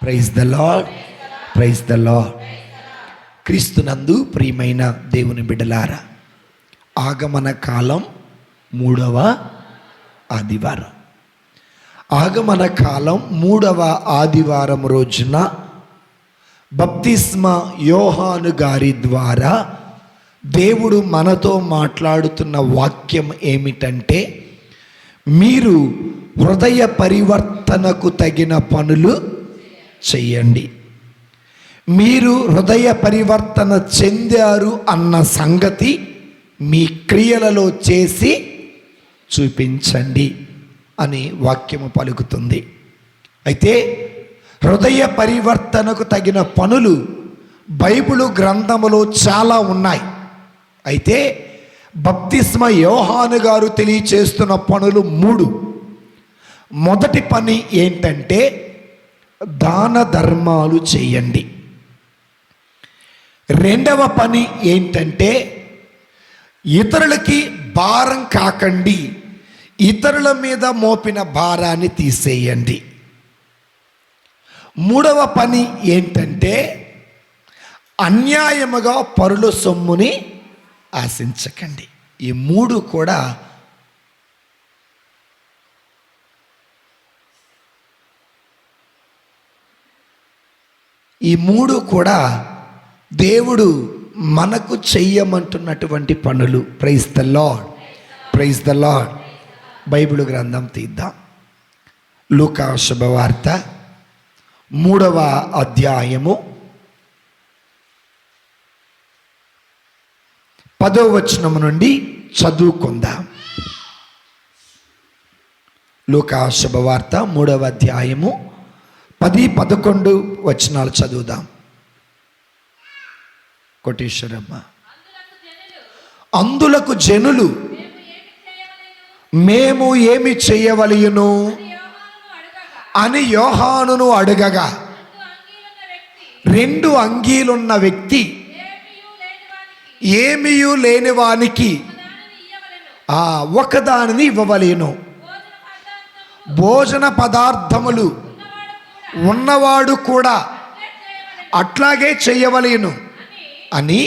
Praise the lord, praise the lord. క్రీస్తునందు ప్రియమైన దేవుని బిడ్డలారా, ఆగమన కాలం 3వ ఆదివారం. ఆగమన కాలం 3వ ఆదివారం రోజున బప్తిస్మా యోహాను గారి ద్వారా దేవుడు మనతో మాట్లాడుతున్న వాక్యం ఏమిటంటే, మీరు హృదయ పరివర్తనకు తగిన పనులు చెయ్యండి. మీరు హృదయ పరివర్తన చెందారు అన్న సంగతి మీ క్రియలలో చేసి చూపించండి అని వాక్యము పలుకుతుంది. అయితే హృదయ పరివర్తనకు తగిన పనులు బైబిలు గ్రంథములో చాలా ఉన్నాయి. అయితే బప్తిస్మా యోహాను గారు తెలియచేస్తున్న పనులు 3. మొదటి పని ఏంటంటే దాన ధర్మాలు చేయండి. రెండవ పని ఏంటంటే ఇతరులకి భారం కాకండి, ఇతరుల మీద మోపిన భారాన్ని తీసేయండి. మూడవ పని ఏంటంటే అన్యాయముగా పరుల సొమ్ముని ఆశించకండి. ఈ 3 కూడా దేవుడు మనకు చెయ్యమంటున్నటువంటి పనులు. Praise the lord, praise the lord. Bible గ్రంథం తీద్దాం. లూకా శుభవార్త 3వ అధ్యాయము 10వ వచనం నుండి చదువుకుందాం. లూకా శుభవార్త 3వ అధ్యాయము 10-11 వచనాలు చదువుదాం. కోటేశ్వరమ్మ. అందులకు జనులు, మేము ఏమి చేయవలెను అని యోహానును అడగగా, 2 అంగీలున్న వ్యక్తి ఏమీయూ లేని వానికి ఒకదానిని ఇవ్వవలెను, భోజన పదార్థములు ఉన్నవాడు కూడా అట్లాగే చేయవలెను అని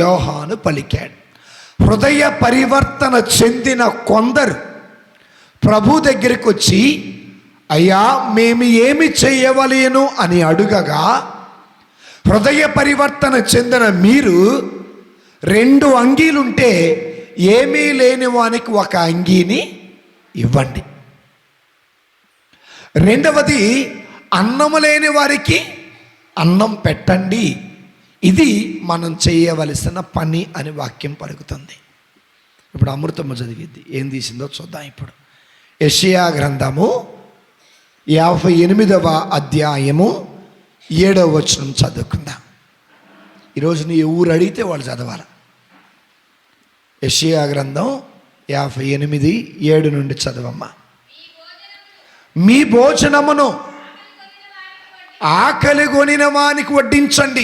యోహాను పలికాడు. హృదయ పరివర్తన చెందిన కొందరు ప్రభు దగ్గరికి వచ్చి, అయ్యా మేము ఏమి చేయవలెను అని అడుగగా, హృదయ పరివర్తన చెందిన మీరు 2 అంగీలుంటే ఏమీ లేని వానికి 1 అంగీని ఇవ్వండి. రెండవది, అన్నము లేని వారికి అన్నం పెట్టండి. ఇది మనం చేయవలసిన పని అని వాక్యం పలుకుతుంది. ఇప్పుడు అమృతమ్మ చదివిద్ది, ఏం తీసిందో చూద్దాం. ఇప్పుడు యెషయా గ్రంథము 58వ అధ్యాయము 7వ వచనం చదువుకుందాం. ఈరోజు నీ ఊరు అడిగితే వాళ్ళు చదవాలి. యెషయా గ్రంథం 58:7 నుండి చదవమ్మా. మీ భోజనమును ఆకలి కొనిన వానికి వడ్డించండి,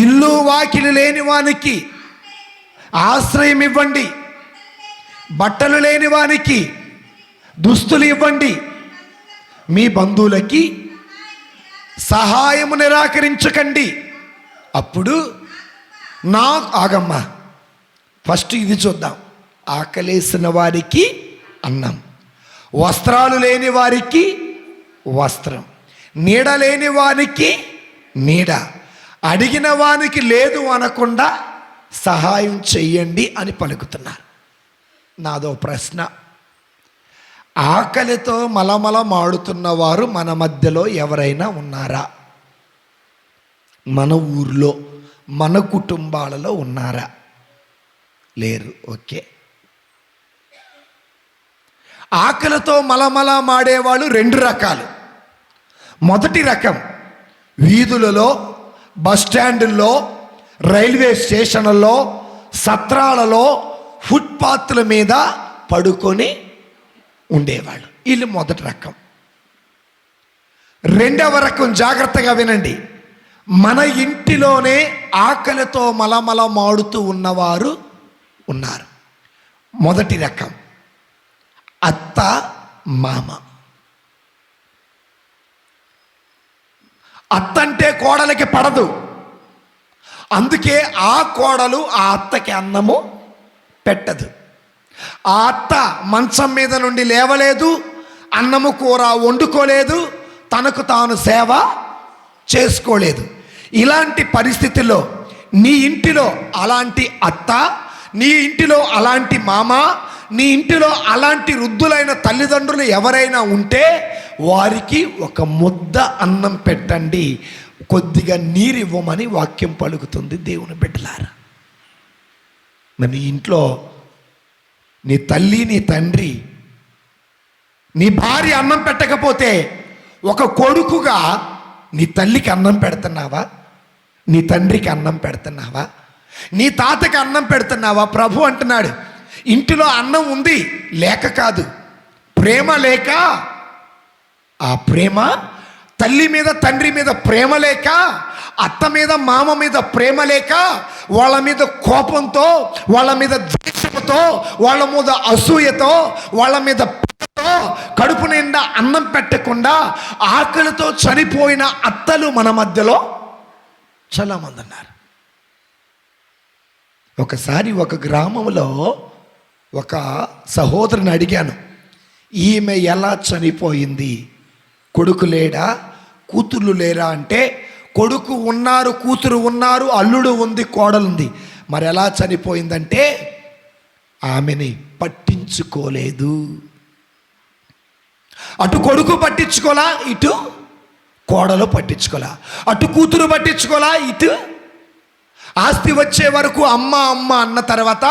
ఇల్లు వాకిలి లేని వానికి ఆశ్రయం ఇవ్వండి, బట్టలు లేని వానికి దుస్తులు ఇవ్వండి, మీ బంధువులకి సహాయము నిరాకరించకండి. అప్పుడు నా ఆగమ్మ ఫస్ట్ ఇది చూద్దాం. ఆకలేసిన వారికి అన్నం, వస్త్రాలు లేని వారికి వస్త్రం, నీడ లేని వానికి నీడ, అడిగిన వానికి లేదు అనకుండా సహాయం చెయ్యండి అని పలుకుతున్నారు. నాదో ప్రశ్న, ఆకలితో మలమల మాడుతున్న వారు మన మధ్యలో ఎవరైనా ఉన్నారా? మన ఊర్లో, మన కుటుంబాలలో ఉన్నారా? లేరు. ఓకే. ఆకలితో మలమల మాడేవాళ్ళు 2 రకాలు. మొదటి రకం, వీధులలో, బస్టాండుల్లో, రైల్వే స్టేషన్లలో, సత్రాలలో, ఫుట్పాత్ల మీద పడుకొని ఉండేవాళ్ళు. వీళ్ళు మొదటి రకం. రెండవ రకం, జాగ్రత్తగా వినండి, మన ఇంటిలోనే ఆకలితో మలమల మాడుతూ ఉన్నవారు ఉన్నారు. మొదటి రకం, అత్త మామ. అత్త అంటే కోడలికి పడదు. అందుకే ఆ కోడలు ఆ అత్తకి అన్నము పెట్టదు. ఆ అత్త మంచం మీద నుండి లేవలేదు, అన్నము కూర వండుకోలేదు, తనకు తాను సేవ చేసుకోలేదు. ఇలాంటి పరిస్థితుల్లో నీ ఇంటిలో అలాంటి అత్త, నీ ఇంటిలో అలాంటి మామ, నీ ఇంటిలో అలాంటి వృద్ధులైన తల్లిదండ్రులు ఎవరైనా ఉంటే వారికి ఒక ముద్ద అన్నం పెట్టండి, కొద్దిగా నీరు ఇవ్వమని వాక్యం పలుకుతుంది. దేవుని బిడ్డలారా, మరి నీ ఇంట్లో నీ తల్లి, నీ తండ్రి, నీ భార్య అన్నం పెట్టకపోతే ఒక కొడుకుగా నీ తల్లికి అన్నం పెడుతున్నావా? నీ తండ్రికి అన్నం పెడుతున్నావా? నీ తాతకి అన్నం పెడుతున్నావా? ప్రభు అంటున్నాడు, ఇంటిలో అన్నం ఉంది లేక కాదు, ప్రేమ లేక, ఆ ప్రేమ తల్లి మీద తండ్రి మీద ప్రేమ లేక, అత్త మీద మామ మీద ప్రేమ లేక, వాళ్ళ మీద కోపంతో, వాళ్ళ మీద ద్వేషంతో, వాళ్ళ మీద అసూయతో, వాళ్ళ మీద కడుపు నిండా అన్నం పెట్టకుండా ఆకలితో చనిపోయిన అత్తలు మన మధ్యలో చాలా మంది ఉన్నారు. ఒకసారి ఒక గ్రామంలో ఒక సహోదరుని అడిగాను, ఈమె ఎలా చనిపోయింది? కొడుకు లేడా, కూతుర్లు లేరా అంటే, కొడుకు ఉన్నారు, కూతురు ఉన్నారు, అల్లుడు ఉంది, కోడలుంది, మరి ఎలా చనిపోయిందంటే ఆమెని పట్టించుకోలేదు. అటు కొడుకు పట్టించుకోలా, ఇటు కోడలు పట్టించుకోలా, అటు కూతురు పట్టించుకోలా, ఇటు ఆస్తి వచ్చే వరకు అమ్మ అమ్మ అన్న తర్వాత,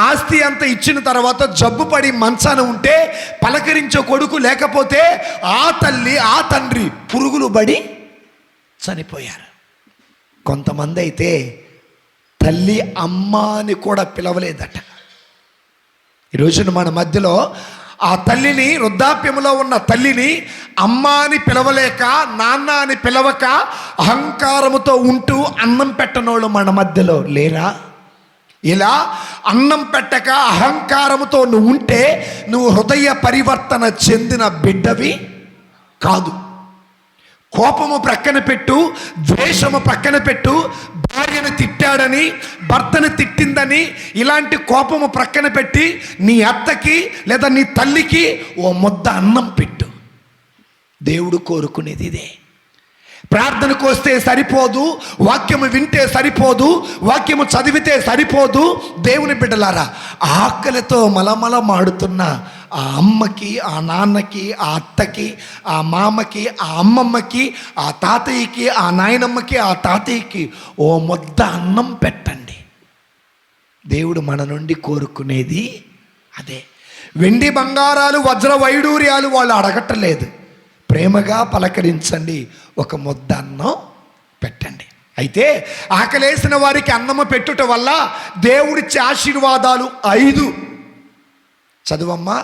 ఆస్తి అంతా ఇచ్చిన తర్వాత జబ్బు పడి మంచాన ఉంటే పలకరించే కొడుకు లేకపోతే ఆ తల్లి ఆ తండ్రి పురుగులు పడి చనిపోయారు. కొంతమంది అయితే తల్లి అమ్మ అని కూడా పిలవలేదట. ఈరోజున మన మధ్యలో ఆ తల్లిని, వృద్ధాప్యంలో ఉన్న తల్లిని అమ్మ అని పిలవలేక, నాన్న అని పిలవక అహంకారముతో ఉంటూ అన్నం పెట్టనోళ్ళు మన మధ్యలో లేరా? ఇలా అన్నం పెట్టక అహంకారముతో నువ్వు ఉంటే నువ్వు హృదయ పరివర్తన చెందిన బిడ్డవి కాదు. కోపము ప్రక్కన పెట్టు, ద్వేషము ప్రక్కన పెట్టు. భార్యను తిట్టాడని, భర్తను తిట్టిందని ఇలాంటి కోపము ప్రక్కన పెట్టి నీ అత్తకి లేదా నీ తల్లికి ఓ ముద్ద అన్నం పెట్టు. దేవుడు కోరుకునేది ఇదే. ప్రార్థనకు వస్తే సరిపోదు, వాక్యము వింటే సరిపోదు, వాక్యము చదివితే సరిపోదు. దేవుని బిడ్డలారా, ఆకలితో మలమల మాడుతున్న ఆ అమ్మకి, ఆ నాన్నకి, ఆ అత్తకి, ఆ మామకి, ఆ అమ్మమ్మకి, ఆ తాతయ్యకి, ఆ నాయనమ్మకి, ఆ తాతయ్యకి ఓ ముద్ద అన్నం పెట్టండి. దేవుడు మన నుండి కోరుకునేది అదే. వెండి బంగారాలు వజ్ర వైడూర్యాలు వాళ్ళు అడగటలేదు. ప్రేమగా పలకరించండి, ఒక ముద్ద అన్నం పెట్టండి. అయితే ఆకలేసిన వారికి అన్నము పెట్టుట వల్ల దేవుడిచ్చే ఆశీర్వాదాలు 5 చదువమ్మా.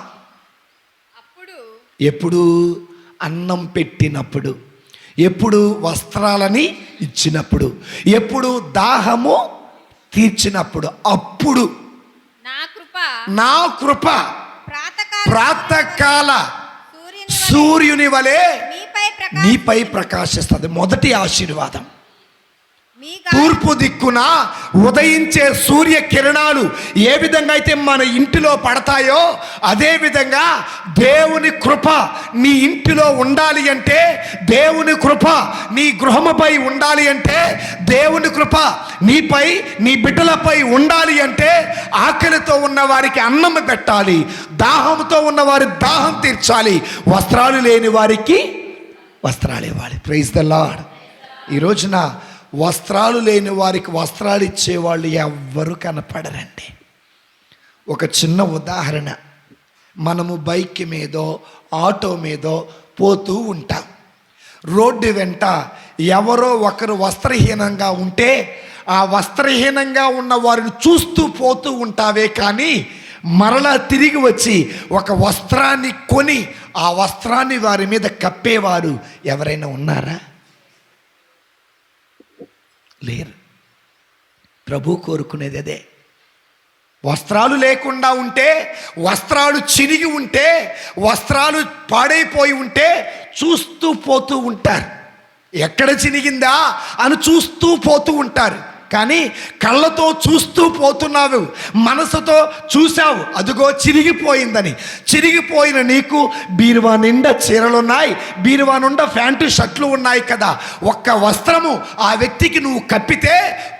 ఎప్పుడు? అన్నం పెట్టినప్పుడు, ఎప్పుడు వస్త్రాలని ఇచ్చినప్పుడు, ఎప్పుడు దాహము తీర్చినప్పుడు, అప్పుడు నా కృప ప్రాతకాల సూర్యుని వలె నీపై ప్రకాశిస్తుంది. మొదటి ఆశీర్వాదం. తూర్పు దిక్కున ఉదయించే సూర్య కిరణాలు ఏ విధంగా అయితే మన ఇంటిలో పడతాయో అదే విధంగా దేవుని కృప నీ ఇంటిలో ఉండాలి అంటే, దేవుని కృప నీ గృహముపై ఉండాలి అంటే, దేవుని కృప నీపై, నీ బిడ్డలపై ఉండాలి అంటే, ఆకలితో ఉన్న వారికి అన్నం పెట్టాలి, దాహంతో ఉన్న వారి దాహం తీర్చాలి, వస్త్రాలు లేని వారికి వస్త్రాలు ఇవ్వాలి. Praise the lord. ఈ రోజున వస్త్రాలు లేని వారికి వస్త్రాలు ఇచ్చేవాళ్ళు ఎవ్వరూ కనపడరండి. ఒక చిన్న ఉదాహరణ, మనము బైక్ మీదో ఆటో మీదో పోతూ ఉంటాం. రోడ్డు వెంట ఎవరో ఒకరు వస్త్రహీనంగా ఉంటే ఆ వస్త్రహీనంగా ఉన్న వారిని చూస్తూ పోతూ ఉంటావే కానీ మరలా తిరిగి వచ్చి ఒక వస్త్రాన్ని కొని ఆ వస్త్రాన్ని వారి మీద కప్పేవారు ఎవరైనా ఉన్నారా? లేరు. ప్రభు కోరుకునేది అదే. వస్త్రాలు లేకుండా ఉంటే, వస్త్రాలు చినిగి ఉంటే, వస్త్రాలు పాడైపోయి ఉంటే చూస్తూ పోతూ ఉంటారు. ఎక్కడ చినిగిందా అని చూస్తూ పోతూ ఉంటారు. కానీ కళ్ళతో చూస్తూ పోతున్నావు, మనసుతో చూసావు, అదిగో చిరిగిపోయిందని. చిరిగిపోయిన నీకు బీరువా నిండా చీరలున్నాయి, బీరువా నిండా ప్యాంటు షర్ట్లు ఉన్నాయి కదా. ఒక్క వస్త్రము ఆ వ్యక్తికి నువ్వు కప్పితే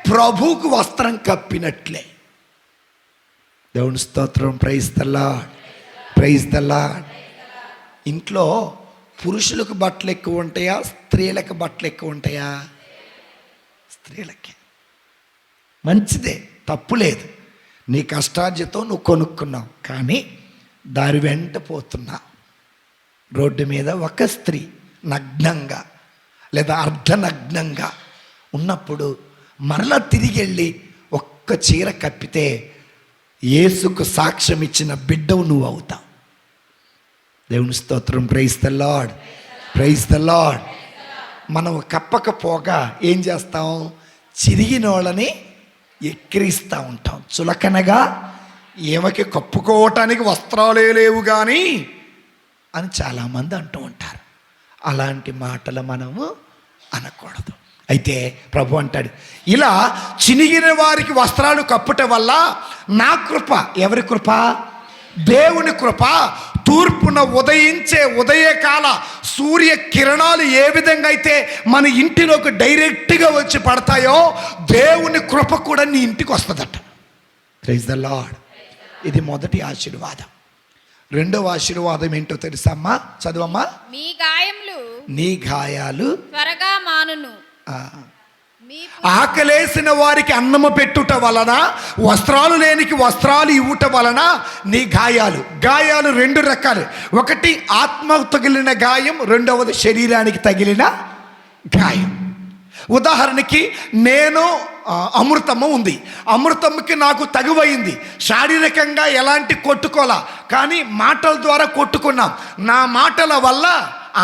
ప్రభువుకు వస్త్రం కప్పినట్లే. దేవుని స్తోత్రం. Praise the lord, praise the lord. ఇంట్లో పురుషులకు బట్టలు ఎక్కువ ఉంటాయా, స్త్రీలకు బట్టలు ఎక్కువ ఉంటాయా? స్త్రీలకి. మంచిదే, తప్పు లేదు. నీ కష్టార్జితం నువ్వు కొనుక్కున్నావు, కానీ దారి వెంట పోతున్నా రోడ్డు మీద ఒక స్త్రీ నగ్నంగా లేదా అర్ధనగ్నంగా ఉన్నప్పుడు మరలా తిరిగి వెళ్ళి ఒక్క చీర కప్పితే యేసుకు సాక్ష్యం ఇచ్చిన బిడ్డవు నువ్వు అవుతావు. దేవుని స్తోత్రం. Praise the lord, praise the lord. మనం కప్పకపోగా ఏం చేస్తాం? చిరిగిన వాళ్ళని ఎక్కిరిస్తూ ఉంటాం. చులకనగా ఈమెకి కప్పుకోవటానికి వస్త్రాలే లేవు కానీ అని చాలామంది అంటూ ఉంటారు. అలాంటి మాటలు మనము అనకూడదు. అయితే ప్రభు అంటాడు, ఇలా చినిగిన వారికి వస్త్రాలు కప్పుట వల్ల నా కృప, ఎవరి కృప? దేవుని కృప తూర్పున ఉదయించే ఉదయకాల సూర్య కిరణాలు ఏ విధంగా అయితే మన ఇంటిలోకి డైరెక్ట్గా వచ్చి పడతాయో దేవుని కృప కూడా నీ ఇంటికి వస్తుందట. Praise the lord. ఇది మొదటి ఆశీర్వాదం. రెండవ ఆశీర్వాదం ఏంటో తెలుసమ్మా? చదువమ్మా. నీ గాయాలు త్వరగా మానును. ఆకలేసిన వారికి అన్నము పెట్టుట వలన, వస్త్రాలు లేనికి వస్త్రాలు ఇవ్వట వలన నీ గాయాలు రెండు రకాలు. ఒకటి ఆత్మకు తగిలిన గాయం, రెండవది శరీరానికి తగిలిన గాయం. ఉదాహరణకి నేను అమృతమ్మ ఉంది, అమృతమ్మకి నాకు తగువైంది. శారీరకంగా ఎలాంటి కొట్టుకోలా, కానీ మాటల ద్వారా కొట్టుకున్నాం. నా మాటల వల్ల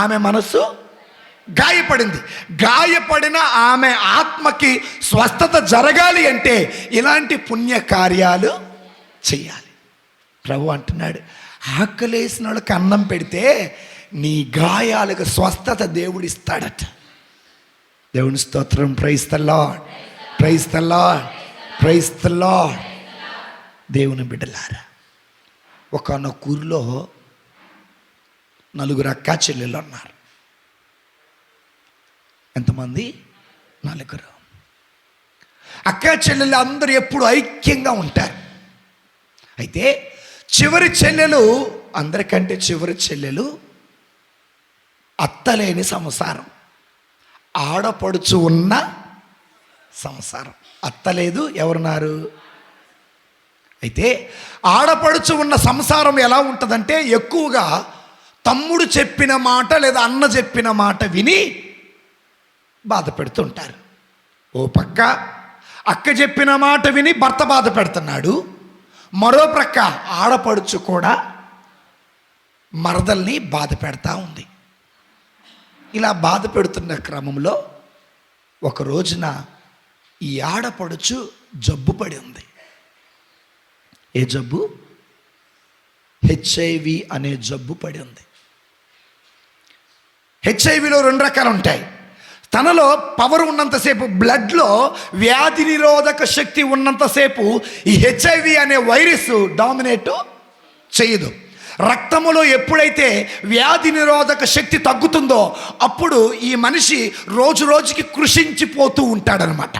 ఆమె మనసు గాయపడింది. గాయపడిన ఆమె ఆత్మకి స్వస్థత జరగాలి అంటే ఇలాంటి పుణ్యకార్యాలు చేయాలి. ప్రభు అంటున్నాడు, ఆకలేసిన వాళ్ళకి అన్నం పెడితే నీ గాయాలకు స్వస్థత దేవుడిస్తాడట. దేవుని స్తోత్రం. Praise the lord, praise the lord, praise the lord. దేవుని బిడ్డలారా, ఒకానొక ఊరిలో 4 అక్కా చెల్లెలు ఉన్నారు. ఎంతమంది? 4. అక్కా చెల్లెలు అందరూ ఎప్పుడు ఐక్యంగా ఉంటారు. అయితే చివరి చెల్లెలు, అందరికంటే చివరి చెల్లెలు అత్తలేని సంసారం, ఆడపడుచు ఉన్న సంసారం. అత్తలేదు, ఎవరున్నారు? అయితే ఆడపడుచు ఉన్న సంసారం ఎలా ఉంటుందంటే ఎక్కువగా తమ్ముడు చెప్పిన మాట లేదా అన్న చెప్పిన మాట విని బాధ పెడుతుంటారు. ఓ పక్క అక్క చెప్పిన మాట విని భర్త బాధ పెడుతున్నాడు, మరో ప్రక్క ఆడపడుచు కూడా మరదల్ని బాధ పెడతా ఉంది. ఇలా బాధ పెడుతున్న క్రమంలో ఒక రోజున ఈ ఆడపడుచు జబ్బు పడి ఉంది. ఏ జబ్బు? HIV అనే జబ్బు పడి ఉంది. HIVలో 2 రకాలు ఉంటాయి. తనలో పవర్ ఉన్నంతసేపు, బ్లడ్లో వ్యాధి నిరోధక శక్తి ఉన్నంతసేపు ఈ HIV అనే వైరస్ డామినేట్ చేయదు. రక్తములో ఎప్పుడైతే వ్యాధి నిరోధక శక్తి తగ్గుతుందో అప్పుడు ఈ మనిషి రోజు రోజుకి కృషించిపోతూ ఉంటాడనమాట.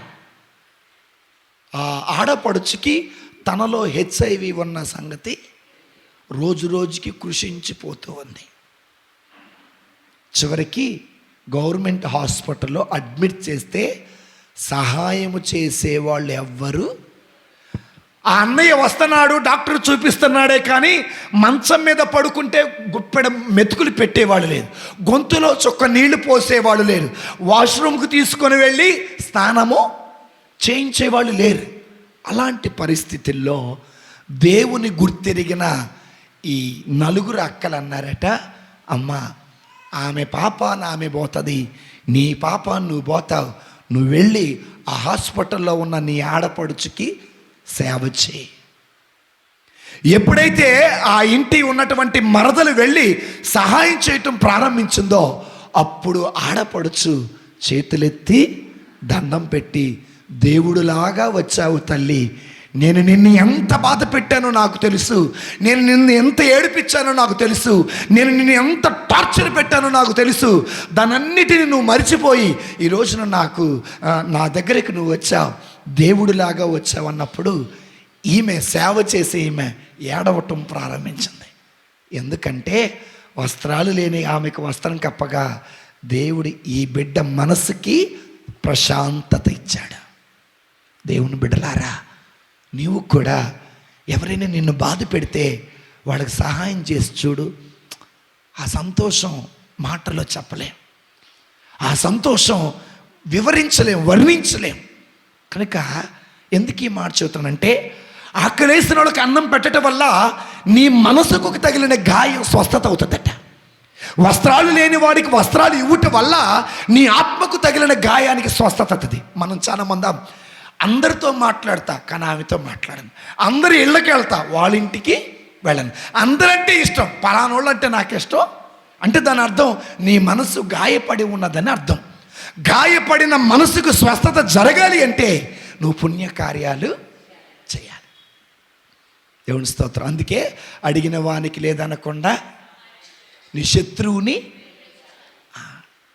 ఆ ఆడపడుచుకి తనలో HIV ఉన్న సంగతి రోజు రోజుకి కృషించిపోతూ ఉంది. చివరికి గవర్నమెంట్ హాస్పిటల్లో అడ్మిట్ చేస్తే సహాయము చేసేవాళ్ళు ఎవ్వరు, ఆ అన్నయ్య వస్తున్నాడు, డాక్టర్ చూపిస్తున్నాడే కానీ మంచం మీద పడుకుంటే గుప్పెడ మెతుకులు పెట్టేవాళ్ళు లేదు, గొంతులో చొక్క నీళ్లు పోసేవాళ్ళు లేరు, వాష్రూమ్కి తీసుకొని వెళ్ళి స్నానము చేయించేవాళ్ళు లేరు. అలాంటి పరిస్థితుల్లో దేవుని గుర్తెరిగిన ఈ 4 అక్కలు అన్నారట, అమ్మ ఆమె పాపాన్ని ఆమె పోతుంది, నీ పాపాన్ని నువ్వు పోతావు, నువ్వు వెళ్ళి ఆ హాస్పిటల్లో ఉన్న నీ ఆడపడుచుకి సేవ చేయి. ఎప్పుడైతే ఆ ఇంటి ఉన్నటువంటి మరదలు వెళ్ళి సహాయం చేయటం ప్రారంభించిందో అప్పుడు ఆడపడుచు చేతులెత్తి దండం పెట్టి, దేవుడులాగా వచ్చావు తల్లి, నేను నిన్ను ఎంత బాధ పెట్టానో నాకు తెలుసు, నేను నిన్ను ఎంత ఏడిపించానో నాకు తెలుసు, నేను నిన్ను ఎంత టార్చర్ పెట్టానో నాకు తెలుసు, దానన్నిటిని నువ్వు మర్చిపోయి ఈ రోజున నా దగ్గరికి నువ్వు వచ్చావు, దేవుడిలాగా వచ్చావు అన్నప్పుడు ఈమె సేవ చేసే ఈమె ఏడవటం ప్రారంభించింది. ఎందుకంటే వస్త్రాలు లేని ఆమెకు వస్త్రం కప్పగా దేవుడి ఈ బిడ్డ మనసుకి ప్రశాంతత ఇచ్చాడు. దేవుని బిడ్డలారా, నీవు కూడా ఎవరైనా నిన్ను బాధ పెడితే వాళ్ళకి సహాయం చేసి చూడు. ఆ సంతోషం మాటలో చెప్పలేం, ఆ సంతోషం వివరించలేం, వర్ణించలేం. కనుక ఎందుకు ఈ మాట చెబుతానంటే, ఆకలేసిన వాళ్ళకి అన్నం పెట్టడం వల్ల నీ మనసుకు తగిలిన గాయం స్వస్థత అవుతుందట. వస్త్రాలు లేని వాడికి వస్త్రాలు ఇవ్వటం వల్ల నీ ఆత్మకు తగిలిన గాయానికి స్వస్థత అవుతుంది. మనం చాలామంది అందరితో మాట్లాడతా కానీ ఆమెతో మాట్లాడను, అందరి ఇళ్ళకి వెళ్తా వాళ్ళ ఇంటికి వెళ్ళను, అందరంటే ఇష్టం, పలానోళ్ళు అంటే నాకు ఇష్టం అంటే దాని అర్థం నీ మనసు గాయపడి ఉన్నదని అర్థం. గాయపడిన మనసుకు స్వస్థత జరగాలి అంటే నువ్వు పుణ్యకార్యాలు చేయాలి. దేవుని స్తోత్రం. అందుకే అడిగిన వానికి లేదనకుండా నీ శత్రువుని,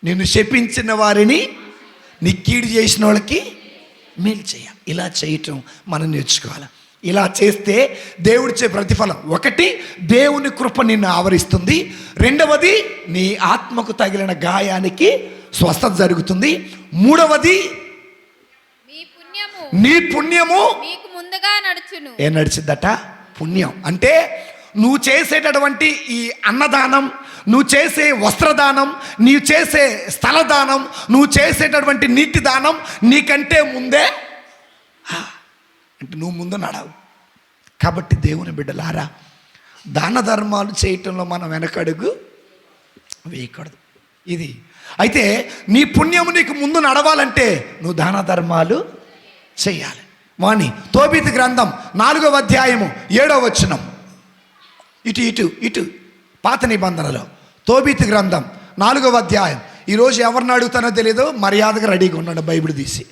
నిన్ను శపించిన వారిని, నీ కీడు చేసిన వాళ్ళకి మేలు చేయాలి. ఇలా చేయటం మనం నేర్చుకోవాలి. ఇలా చేస్తే దేవుడిచ్చే ప్రతిఫలం, ఒకటి దేవుని కృప నిన్ను ఆవరిస్తుంది, రెండవది నీ ఆత్మకు తగిలిన గాయానికి స్వస్థత జరుగుతుంది, మూడవది నీ పుణ్యము మీకు ముందుగా నడుచును. ఏం నడిచిద్దట? పుణ్యం. అంటే నువ్వు చేసేటటువంటి ఈ అన్నదానం, నువ్వు చేసే వస్త్రదానం, నువ్వు చేసే స్థలదానం, నువ్వు చేసేటటువంటి నీటి దానం నీకంటే ముందే, అంటే నువ్వు ముందు నడవు. కాబట్టి దేవుని బిడ్డలారా, దాన ధర్మాలు చేయటంలో మనం వెనకడుగు వేయకూడదు. ఇది అయితే నీ పుణ్యము నీకు ముందు నడవాలంటే నువ్వు దాన ధర్మాలు చేయాలి. వాణి తోబీతు గ్రంథం 4వ అధ్యాయము 7వ వచనం. ఇటు పాత నిబంధనలో తోబీతు గ్రంథం 4వ అధ్యాయం. ఈరోజు ఎవరిని అడుగుతానో తెలియదు, మర్యాదగా రెడీగా ఉన్నాడు బైబిల్ తీసి.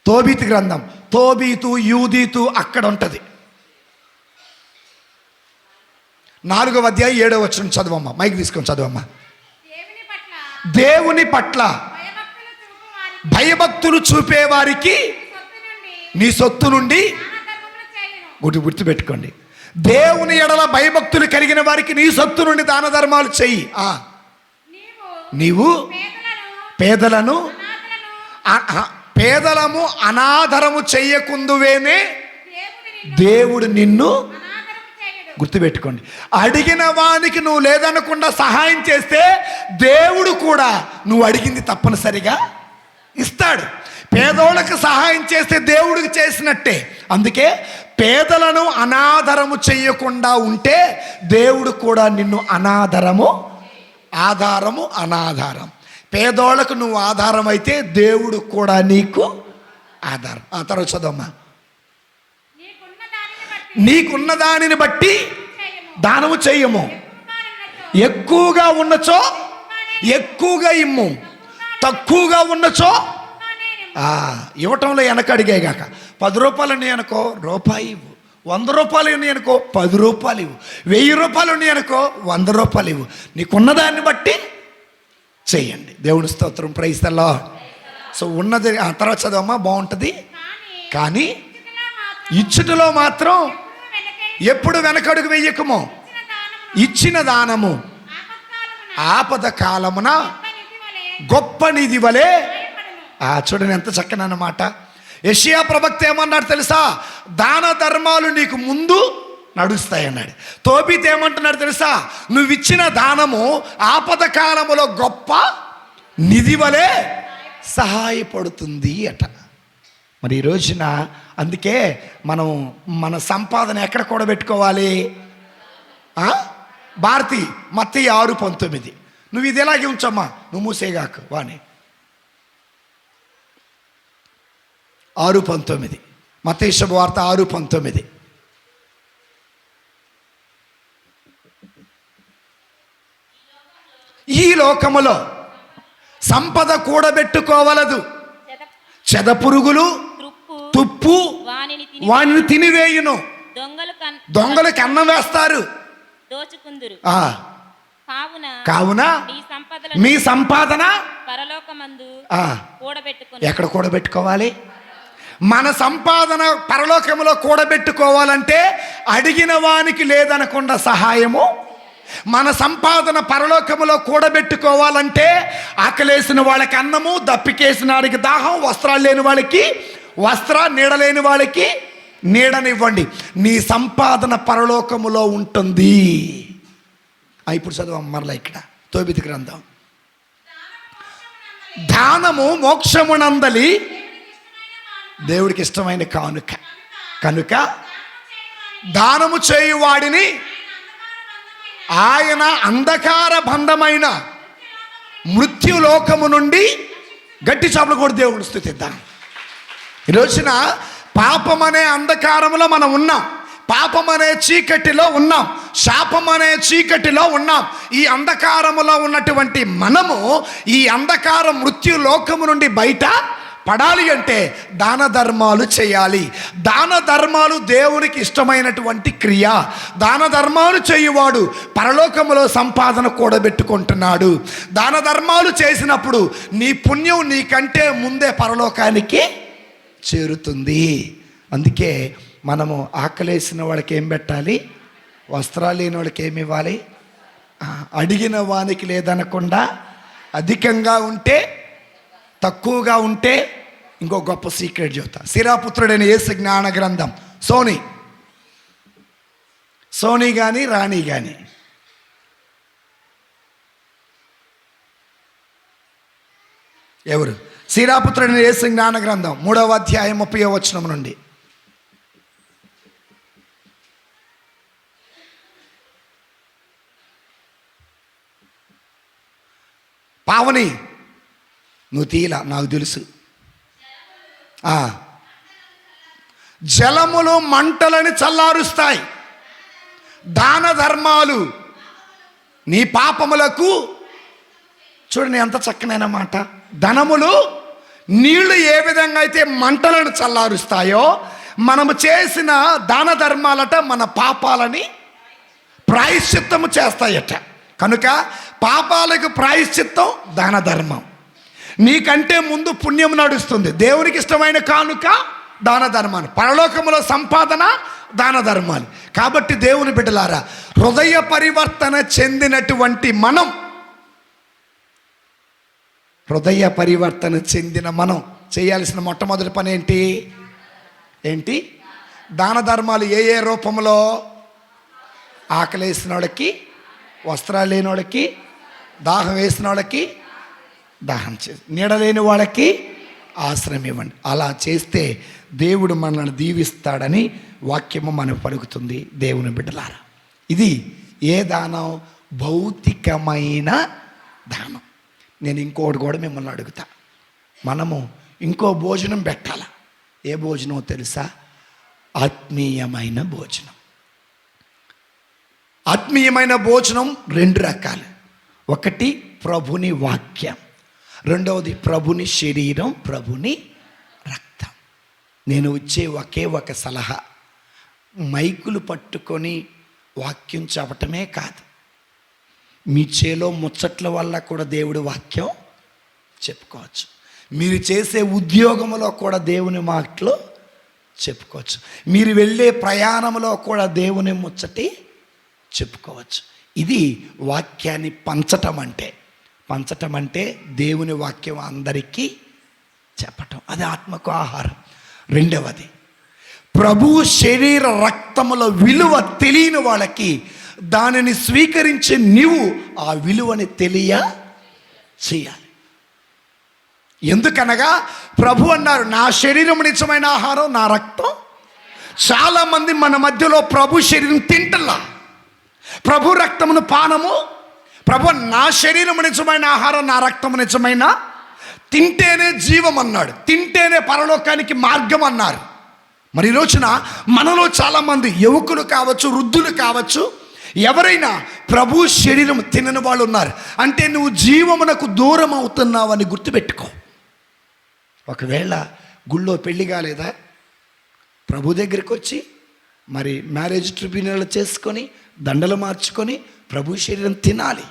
తోబీతు గ్రంథం, తోబీతు యూదీతు అక్కడ ఉంటుంది. 4వ అధ్యాయం 7వ వచనం చదవమ్మా, మైక్ తీసుకొని చదవమ్మా. దేవుని పట్ల భయభక్తులు చూపేవారికి నీ సొత్తు నుండి, గుర్తుపెట్టుకోండి, దేవుని ఎడల భయభక్తులు కలిగిన వారికి నీ సొత్తు నుండి దాన ధర్మాలు చెయ్యి. నీవు పేదలము అనాదరము చెయ్యకుందువేనే దేవుడు నిన్ను, గుర్తుపెట్టుకోండి, అడిగిన వానికి నువ్వు లేదనకుండా సహాయం చేస్తే దేవుడు కూడా నువ్వు అడిగింది తప్పనిసరిగా ఇస్తాడు. పేదోళ్ళకి సహాయం చేస్తే దేవుడికి చేసినట్టే. అందుకే పేదలను అనాదరము చెయ్యకుండా ఉంటే దేవుడు కూడా నిన్ను అనాధారం. పేదోళ్ళకు నువ్వు ఆధారం అయితే దేవుడు కూడా నీకు ఆధారం. ఆ తర్వాత చదవమ్మా. నీకున్న దానిని బట్టి దానము చెయ్యము, ఎక్కువగా ఉన్నచో ఎక్కువగా ఇమ్ము, తక్కువగా ఉన్నచో ఇవ్వటంలో వెనకడిగేగాక. 10 రూపాయలు ఉన్నాయి అనుకో, రూపాయి ఇవ్వు. 100 రూపాయలు ఉన్నాయి అనుకో, 10 రూపాయలు ఇవ్వు. 1000 రూపాయలు ఉన్నాయి అనుకో, 100 రూపాయలు ఇవ్వు. నీకున్నదాన్ని బట్టి చేయండి. దేవుని స్తోత్రం. Praise the lord. సో ఉన్నది ఆ తర్వాత చదవమ్మా, బాగుంటుంది. కానీ ఇచ్చుటలో మాత్రం ఎప్పుడు వెనకడుగు వెయ్యకము. ఇచ్చిన దానము ఆపద కాలమున గొప్ప నిధి వలె. చూడండి ఎంత చక్కని అన్నమాట. యెషయా ప్రవక్త ఏమన్నాడు తెలుసా? దాన ధర్మాలు నీకు ముందు నడుస్తాయన్నాడు. తోబీతు ఏమంటున్నాడు తెలుసా? నువ్వు ఇచ్చిన దానము ఆపద కాలములో గొప్ప నిధి వలె సహాయపడుతుంది అట. మరి ఈ రోజున అందుకే మనం మన సంపాదన ఎక్కడ కూడబెట్టుకోవాలి? భారతి మత్తయి 6:19. నువ్వు ఇది ఎలాగే ఉంచమ్మా, నువ్వు మూసేగాకు వాణి. 6:19 మత్తయి శుభవార్త 6:19. ఈ లోకములో సంపద కూడబెట్టుకోవలదు, చెదపురుగులు తుప్పు వానిని తినివేయును, దొంగలకు అన్నం వేస్తారు. కావున మీ సంపాదన ఎక్కడ కూడబెట్టుకోవాలి? మన సంపాదన పరలోకములో కూడబెట్టుకోవాలంటే అడిగిన వానికి లేదనకుండా సహాయము, మన సంపాదన పరలోకములో కూడబెట్టుకోవాలంటే ఆకలేసిన వాళ్ళకి అన్నము, దప్పికేసిన వాడికి దాహం, వస్త్రాలు లేని వాళ్ళకి వస్త్ర, నీడలేని వాళ్ళకి నీడనివ్వండి. నీ సంపాదన పరలోకములో ఉంటుంది. ఇప్పుడు చదువు మరలా ఇక్కడ తోబితి గ్రంథం. దానము మోక్షమునందలి దేవుడికి ఇష్టమైన కానుక కనుక దానము చేయువాడిని ఆయన అంధకార బంధమైన మృత్యులోకము నుండి గట్టి చాపలు కూడా దేవుని స్తుతిద్దాం. ఈ రోజున పాపం అనే అంధకారంలో మనం ఉన్నాం, పాపం అనే చీకటిలో ఉన్నాం, శాపం అనే చీకటిలో ఉన్నాం. ఈ అంధకారములో ఉన్నటువంటి మనము ఈ అంధకార మృత్యు లోకము నుండి బయట పడాలి అంటే దాన ధర్మాలు చేయాలి. దాన ధర్మాలు దేవునికి ఇష్టమైనటువంటి క్రియ. దాన ధర్మాలు చేయువాడు పరలోకములో సంపాదన కూడబెట్టుకుంటున్నాడు. దాన ధర్మాలు చేసినప్పుడు నీ పుణ్యం నీకంటే ముందే పరలోకానికి చేరుతుంది. అందుకే మనము ఆకలేసిన వాళ్ళకి ఏం పెట్టాలి? వస్త్రాలు లేని వాళ్ళకి ఏమి ఇవ్వాలి? అడిగిన వానికి లేదనకుండా, అధికంగా ఉంటే తక్కువగా ఉంటే. ఇంకో గొప్ప సీక్రెట్ చెబుతా. సిరాపుత్రుడైన యేసు జ్ఞాన గ్రంథం. సోనీ కానీ రాణి కానీ ఎవరు? సిరాపుత్రుడైన యేసు జ్ఞాన గ్రంథం 3వ అధ్యాయం 30వ వచనం నుండి. పావని నువ్వు తీలా, నాకు తెలుసు. జలములు మంటలని చల్లారుస్తాయి. దాన ధర్మాలు నీ పాపములకు, చూడండి ఎంత చక్కనైన మాట. ధనములు నీళ్లు ఏ విధంగా అయితే మంటలను చల్లారుస్తాయో, మనము చేసిన దాన ధర్మాలట మన పాపాలని ప్రాయశ్చిత్తము చేస్తాయట. కనుక పాపాలకు ప్రాయశ్చిత్తం దాన ధర్మం. నీకంటే ముందు పుణ్యం నడుస్తుంది. దేవునికి ఇష్టమైన కానుక దాన ధర్మాలు, పరలోకములో సంపాదన దాన ధర్మాలు. కాబట్టి దేవుని బిడ్డలారా, హృదయ పరివర్తన చెందినటువంటి మనం, హృదయ పరివర్తన చెందిన మనం చేయాల్సిన మొట్టమొదటి పని ఏంటి? దాన ధర్మాలు ఏ ఏ రూపంలో? ఆకలేసిన వాళ్ళకి, వస్త్రాలు లేని వాళ్ళకి, దాహం వేసిన వాళ్ళకి దాహం చేసి, నీడలేని వాళ్ళకి ఆశ్రయం ఇవ్వండి. అలా చేస్తే దేవుడు మనల్ని దీవిస్తాడని వాక్యము మనకు పలుకుతుంది. దేవుని బిడ్డలారా, ఇది ఏ దానం? భౌతికమైన దానం. నేను ఇంకోటి కూడా మిమ్మల్ని అడుగుతా. మనము ఇంకో భోజనం పెట్టాల. ఏ భోజనం తెలుసా? ఆత్మీయమైన భోజనం. ఆత్మీయమైన భోజనం 2 రకాలు. ఒకటి ప్రభుని వాక్యం, రెండవది ప్రభుని శరీరం, ప్రభుని రక్తం. నేను వచ్చే ఒకే ఒక సలహా, మైకులు పట్టుకొని వాక్యం చెప్పటమే కాదు, మీ చేలో ముచ్చట్ల వల్ల కూడా దేవుడి వాక్యం చెప్పుకోవచ్చు. మీరు చేసే ఉద్యోగంలో కూడా దేవుని మాటలు చెప్పుకోవచ్చు. మీరు వెళ్ళే ప్రయాణంలో కూడా దేవుని ముచ్చటి చెప్పుకోవచ్చు. ఇది వాక్యాన్ని పంచటం అంటే దేవుని వాక్యం అందరికీ చెప్పటం. అది ఆత్మకు ఆహారం. రెండవది, ప్రభు శరీర రక్తముల విలువ తెలియని వాళ్ళకి దానిని స్వీకరించే నీవు ఆ విలువని చేయాలి. ఎందుకనగా ప్రభు అన్నారు, నా శరీరం నిజమైన ఆహారం, నా రక్తం. చాలామంది మన మధ్యలో ప్రభు శరీరం తింటలా, ప్రభు రక్తమును పానము. ప్రభు నా శరీరం నిజమైన ఆహారం, నా రక్తము నిజమైన, తింటేనే జీవం అన్నాడు, తింటేనే పరలోకానికి మార్గం అన్నారు. మరి ఈ రోజున మనలో చాలామంది యువకులు కావచ్చు, వృద్ధులు కావచ్చు, ఎవరైనా ప్రభు శరీరం తినని వాళ్ళు ఉన్నారు అంటే నువ్వు జీవమునకు దూరం అవుతున్నావని గుర్తుపెట్టుకో. ఒకవేళ గుళ్ళో పెళ్లి కాలేదా, ప్రభు దగ్గరికి వచ్చి మరి మ్యారేజ్ ట్రిబ్యునల్ చేసుకొని దండలు మార్చుకొని ప్రభు శరీరం తినాలి.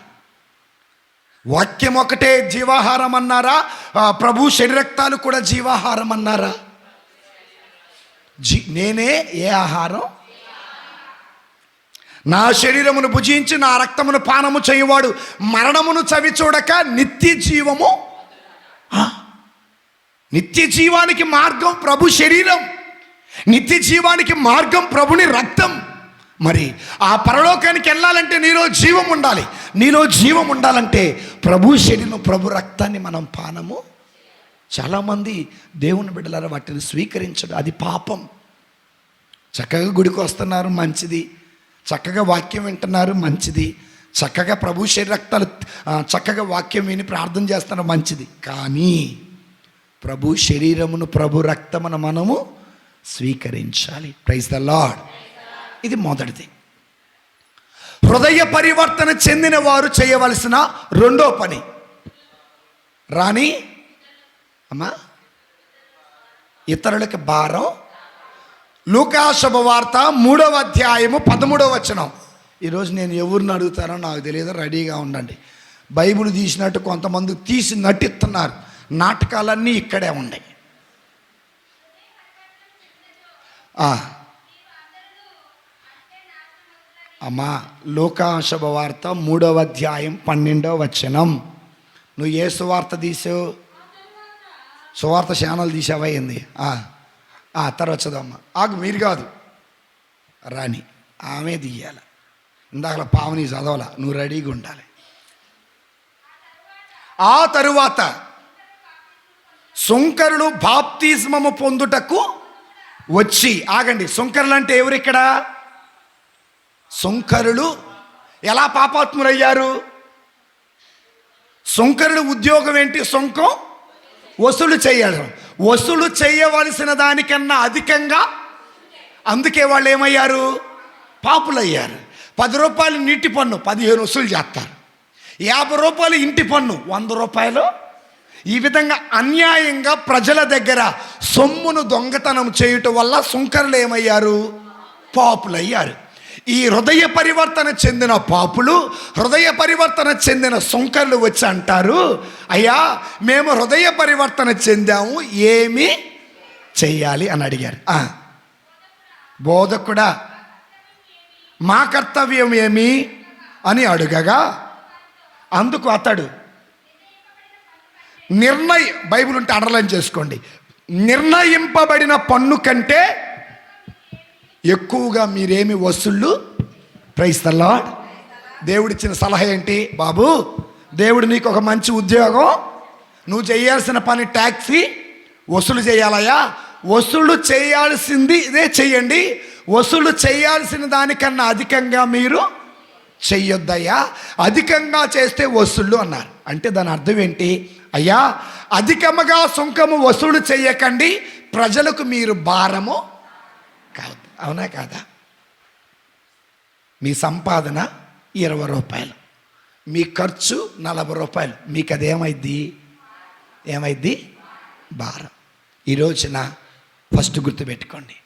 వాక్యం ఒకటే జీవాహారం అన్నారా, ప్రభు శరీరక్తాలు కూడా జీవాహారం అన్నారా? నేనే ఏ ఆహారం? నా శరీరమును భుజించి నా రక్తమును పానము చేయువాడు మరణమును చవి చూడక నిత్య జీవము. నిత్య జీవానికి మార్గం ప్రభు శరీరం, నిత్య జీవానికి మార్గం ప్రభుని రక్తం. మరి ఆ పరలోకానికి వెళ్ళాలంటే నీలో జీవం ఉండాలి. నీలో జీవం ఉండాలంటే ప్రభు శరీరం ప్రభు రక్తాన్ని మనం పానము. చాలామంది దేవుని బిడ్డలారా వాటిని స్వీకరించడు, అది పాపం. చక్కగా గుడికి వస్తున్నారు, మంచిది. చక్కగా వాక్యం వింటున్నారు, మంచిది. చక్కగా ప్రభు శరీర రక్తాలు చక్కగా వాక్యం విని ప్రార్థన చేస్తున్నారు, మంచిది. కానీ ప్రభు శరీరమును ప్రభు రక్తమును మనము స్వీకరించాలి. Praise the lord. ఇది మొదటిది. హృదయ పరివర్తన చెందిన వారు చేయవలసిన రెండో పని. రాణి అమ్మా, ఇతరులకి భారం. లూకా శుభవార్త 3వ అధ్యాయము 13వ వచనం. ఈరోజు నేను ఎవరిని అడుగుతానో నాకు తెలియదు, రెడీగా ఉండండి. బైబిల్ తీసినట్టు కొంతమంది తీసి నటిస్తున్నారు, నాటకాలన్నీ ఇక్కడే ఉన్నాయి. అమ్మా, లూకా శుభవార్త 3వ అధ్యాయం 12వ వచనం. నువ్వు ఏ సువార్త తీసావు? సువార్త ఛానల్ తీసావా ఏంది? తర్వాత చదవమ్మా. మీరు కాదు, రాణి ఆమె తీయాలి. ఇందాక పావని చదవాల, నువ్వు రెడీగా ఉండాలి. ఆ తరువాత సుంకరులు బాప్తిస్మము పొందుటకు వచ్చి. ఆగండి, సుంకరులు అంటే ఎవరు ఇక్కడ? సుంకరులు ఎలా పాపాత్ములయ్యారు? సుంకరులు ఉద్యోగం ఏంటి? సుంకం వసూలు చేయడం. వసూలు చేయవలసిన దానికన్నా అధికంగా, అందుకే వాళ్ళు ఏమయ్యారు? పాపులయ్యారు. 10 రూపాయలు నీటి పన్ను 15 వసూలు చేస్తారు. 50 రూపాయలు ఇంటి పన్ను 100 రూపాయలు. ఈ విధంగా అన్యాయంగా ప్రజల దగ్గర సొమ్మును దొంగతనం చేయుట వల్ల సుంకరులు ఏమయ్యారు? పాపులయ్యారు. ఈ హృదయ పరివర్తన చెందిన పాపులు, హృదయ పరివర్తన చెందిన సుంకరులు వచ్చి అంటారు, అయ్యా మేము హృదయ పరివర్తన చెందాము, ఏమి చెయ్యాలి అని అడిగారు. బోధకుడా మా కర్తవ్యం ఏమి అని అడుగగా అందుకు అతడు బైబిల్ ఉంటే అండర్లైన్ చేసుకోండి, నిర్ణయింపబడిన పన్ను కంటే ఎక్కువగా మీరేమి వసూళ్ళు. Praise the lord. దేవుడిచ్చిన సలహా ఏంటి? బాబు, దేవుడు నీకు ఒక మంచి ఉద్యోగం, నువ్వు చేయాల్సిన పని ట్యాక్సీ వసూలు చేయాలయ్యా. వసూలు చేయాల్సింది ఇదే చెయ్యండి, వసూలు చేయాల్సిన దానికన్నా అధికంగా మీరు చెయ్యొద్దయ్యా. అధికంగా చేస్తే వసూళ్ళు అన్నారు. అంటే దాని అర్థం ఏంటి? అయ్యా అధికముగా సుంకము వసూలు చేయకండి, ప్రజలకు మీరు భారము కాదు. అవునా కాదా? మీ సంపాదన 20 రూపాయలు, మీ ఖర్చు 40 రూపాయలు, మీకు అదేమైద్ది? ఏమైద్ది? భారం. ఈ రోజున ఫస్ట్ గుర్తుపెట్టుకోండి,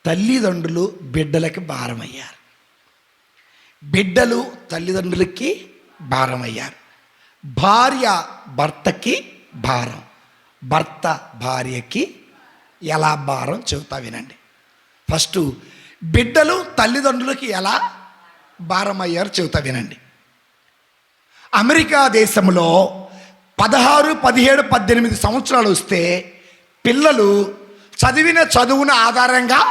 తల్లిదండ్రులు బిడ్డలకి భారమయ్యారు, బిడ్డలు తల్లిదండ్రులకి భారమయ్యారు, భార్య భర్తకి భారం, భర్త భార్యకి ఎలా భారం చెబుతా వినండి. ఫస్ట్ బిడ్డలు తల్లిదండ్రులకి ఎలా భారం అయ్యారు చెబుతా వినండి. అమెరికా దేశంలో 16, 17, 18 సంవత్సరాలు వస్తే పిల్లలు చదివిన చదువును ఆధారంగా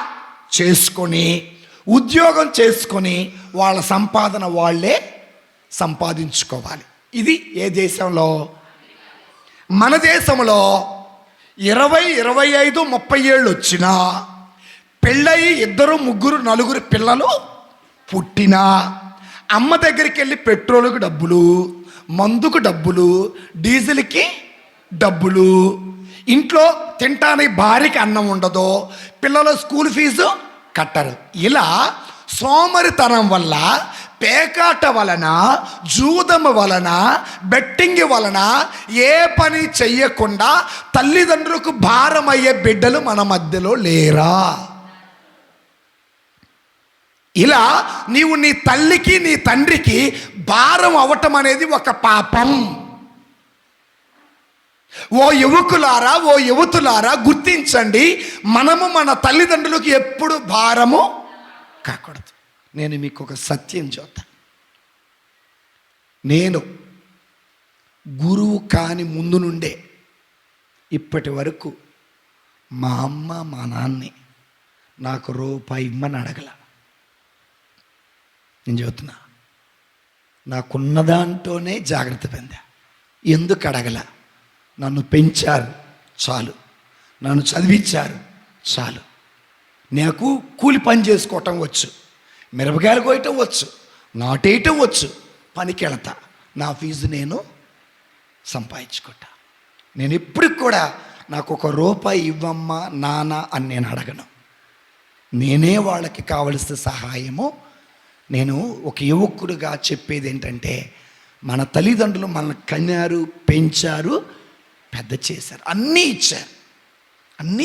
చేసుకొని ఉద్యోగం చేసుకొని వాళ్ళ సంపాదన వాళ్ళే సంపాదించుకోవాలి. ఇది ఏ దేశంలో? మన దేశంలో 20, 25, 30 ఏళ్ళు వచ్చినా పెళ్ళయి 2, 3, 4 పిల్లలు పుట్టినా అమ్మ దగ్గరికి వెళ్ళి పెట్రోలుకు డబ్బులు, మందుకు డబ్బులు, డీజిల్కి డబ్బులు, ఇంట్లో తింటానికి భార్యకి అన్నం ఉండదు, పిల్లల స్కూల్ ఫీజు కట్టరు. ఇలా సోమరితనం వల్ల, పేకాట వలన, జూదము వలన, బెట్టింగ్ వలన ఏ పని చెయ్యకుండా తల్లిదండ్రులకు భారమయ్యే బిడ్డలు మన మధ్యలో లేరా? ఇలా నీవు నీ తల్లికి నీ తండ్రికి భారం అవటం అనేది ఒక పాపం. ఓ యువకులారా, ఓ యువతులారా, గుర్తించండి, మనము మన తల్లిదండ్రులకు ఎప్పుడు భారము కాకూడదు. నేను మీకు ఒక సత్యం చెప్తా. నేను గురువు కాని ముందు నుండే ఇప్పటి వరకు మా అమ్మ మా నాన్నని నాకు రూపాయి ఇమ్మని అడగల. నేను చెబుతున్నా, నాకున్న దాంట్లోనే జాగ్రత్త పొందా. ఎందుకు అడగల? నన్ను పెంచారు చాలు, నన్ను చదివించారు చాలు. నాకు కూలి పని చేసుకోవటం వచ్చు, మిరపకాయలు కోయటం వచ్చు, నాటేయటం వచ్చు, పనికి వెళతా, నా ఫీజు నేను సంపాదించుకుంటా. నేను ఎప్పటికి కూడా నాకు ఒక రూపాయి ఇవ్వమ్మా నాన్న అని నేను అడగను. నేనే వాళ్ళకి కావలసిన సహాయము. నేను ఒక యువకుడిగా చెప్పేది ఏంటంటే, మన తల్లిదండ్రులు మనల్ని కన్నారు, పెంచారు, పెద్ద చేశారు, అన్నీ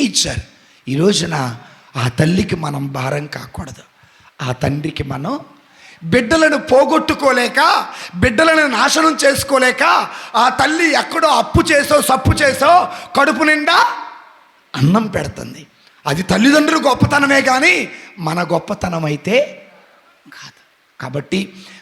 ఇచ్చారు. ఈ రోజున ఆ తల్లికి మనం భారం కాకూడదు. ఆ తండ్రికి మనం బిడ్డలను పోగొట్టుకోలేక, బిడ్డలను నాశనం చేసుకోలేక, ఆ తల్లి ఎక్కడో అప్పు చేసో సప్పు చేసో కడుపు నిండా అన్నం పెడుతుంది. అది తల్లిదండ్రులు గొప్పతనమే కానీ మన గొప్పతనం అయితే కాదు. కాబట్టి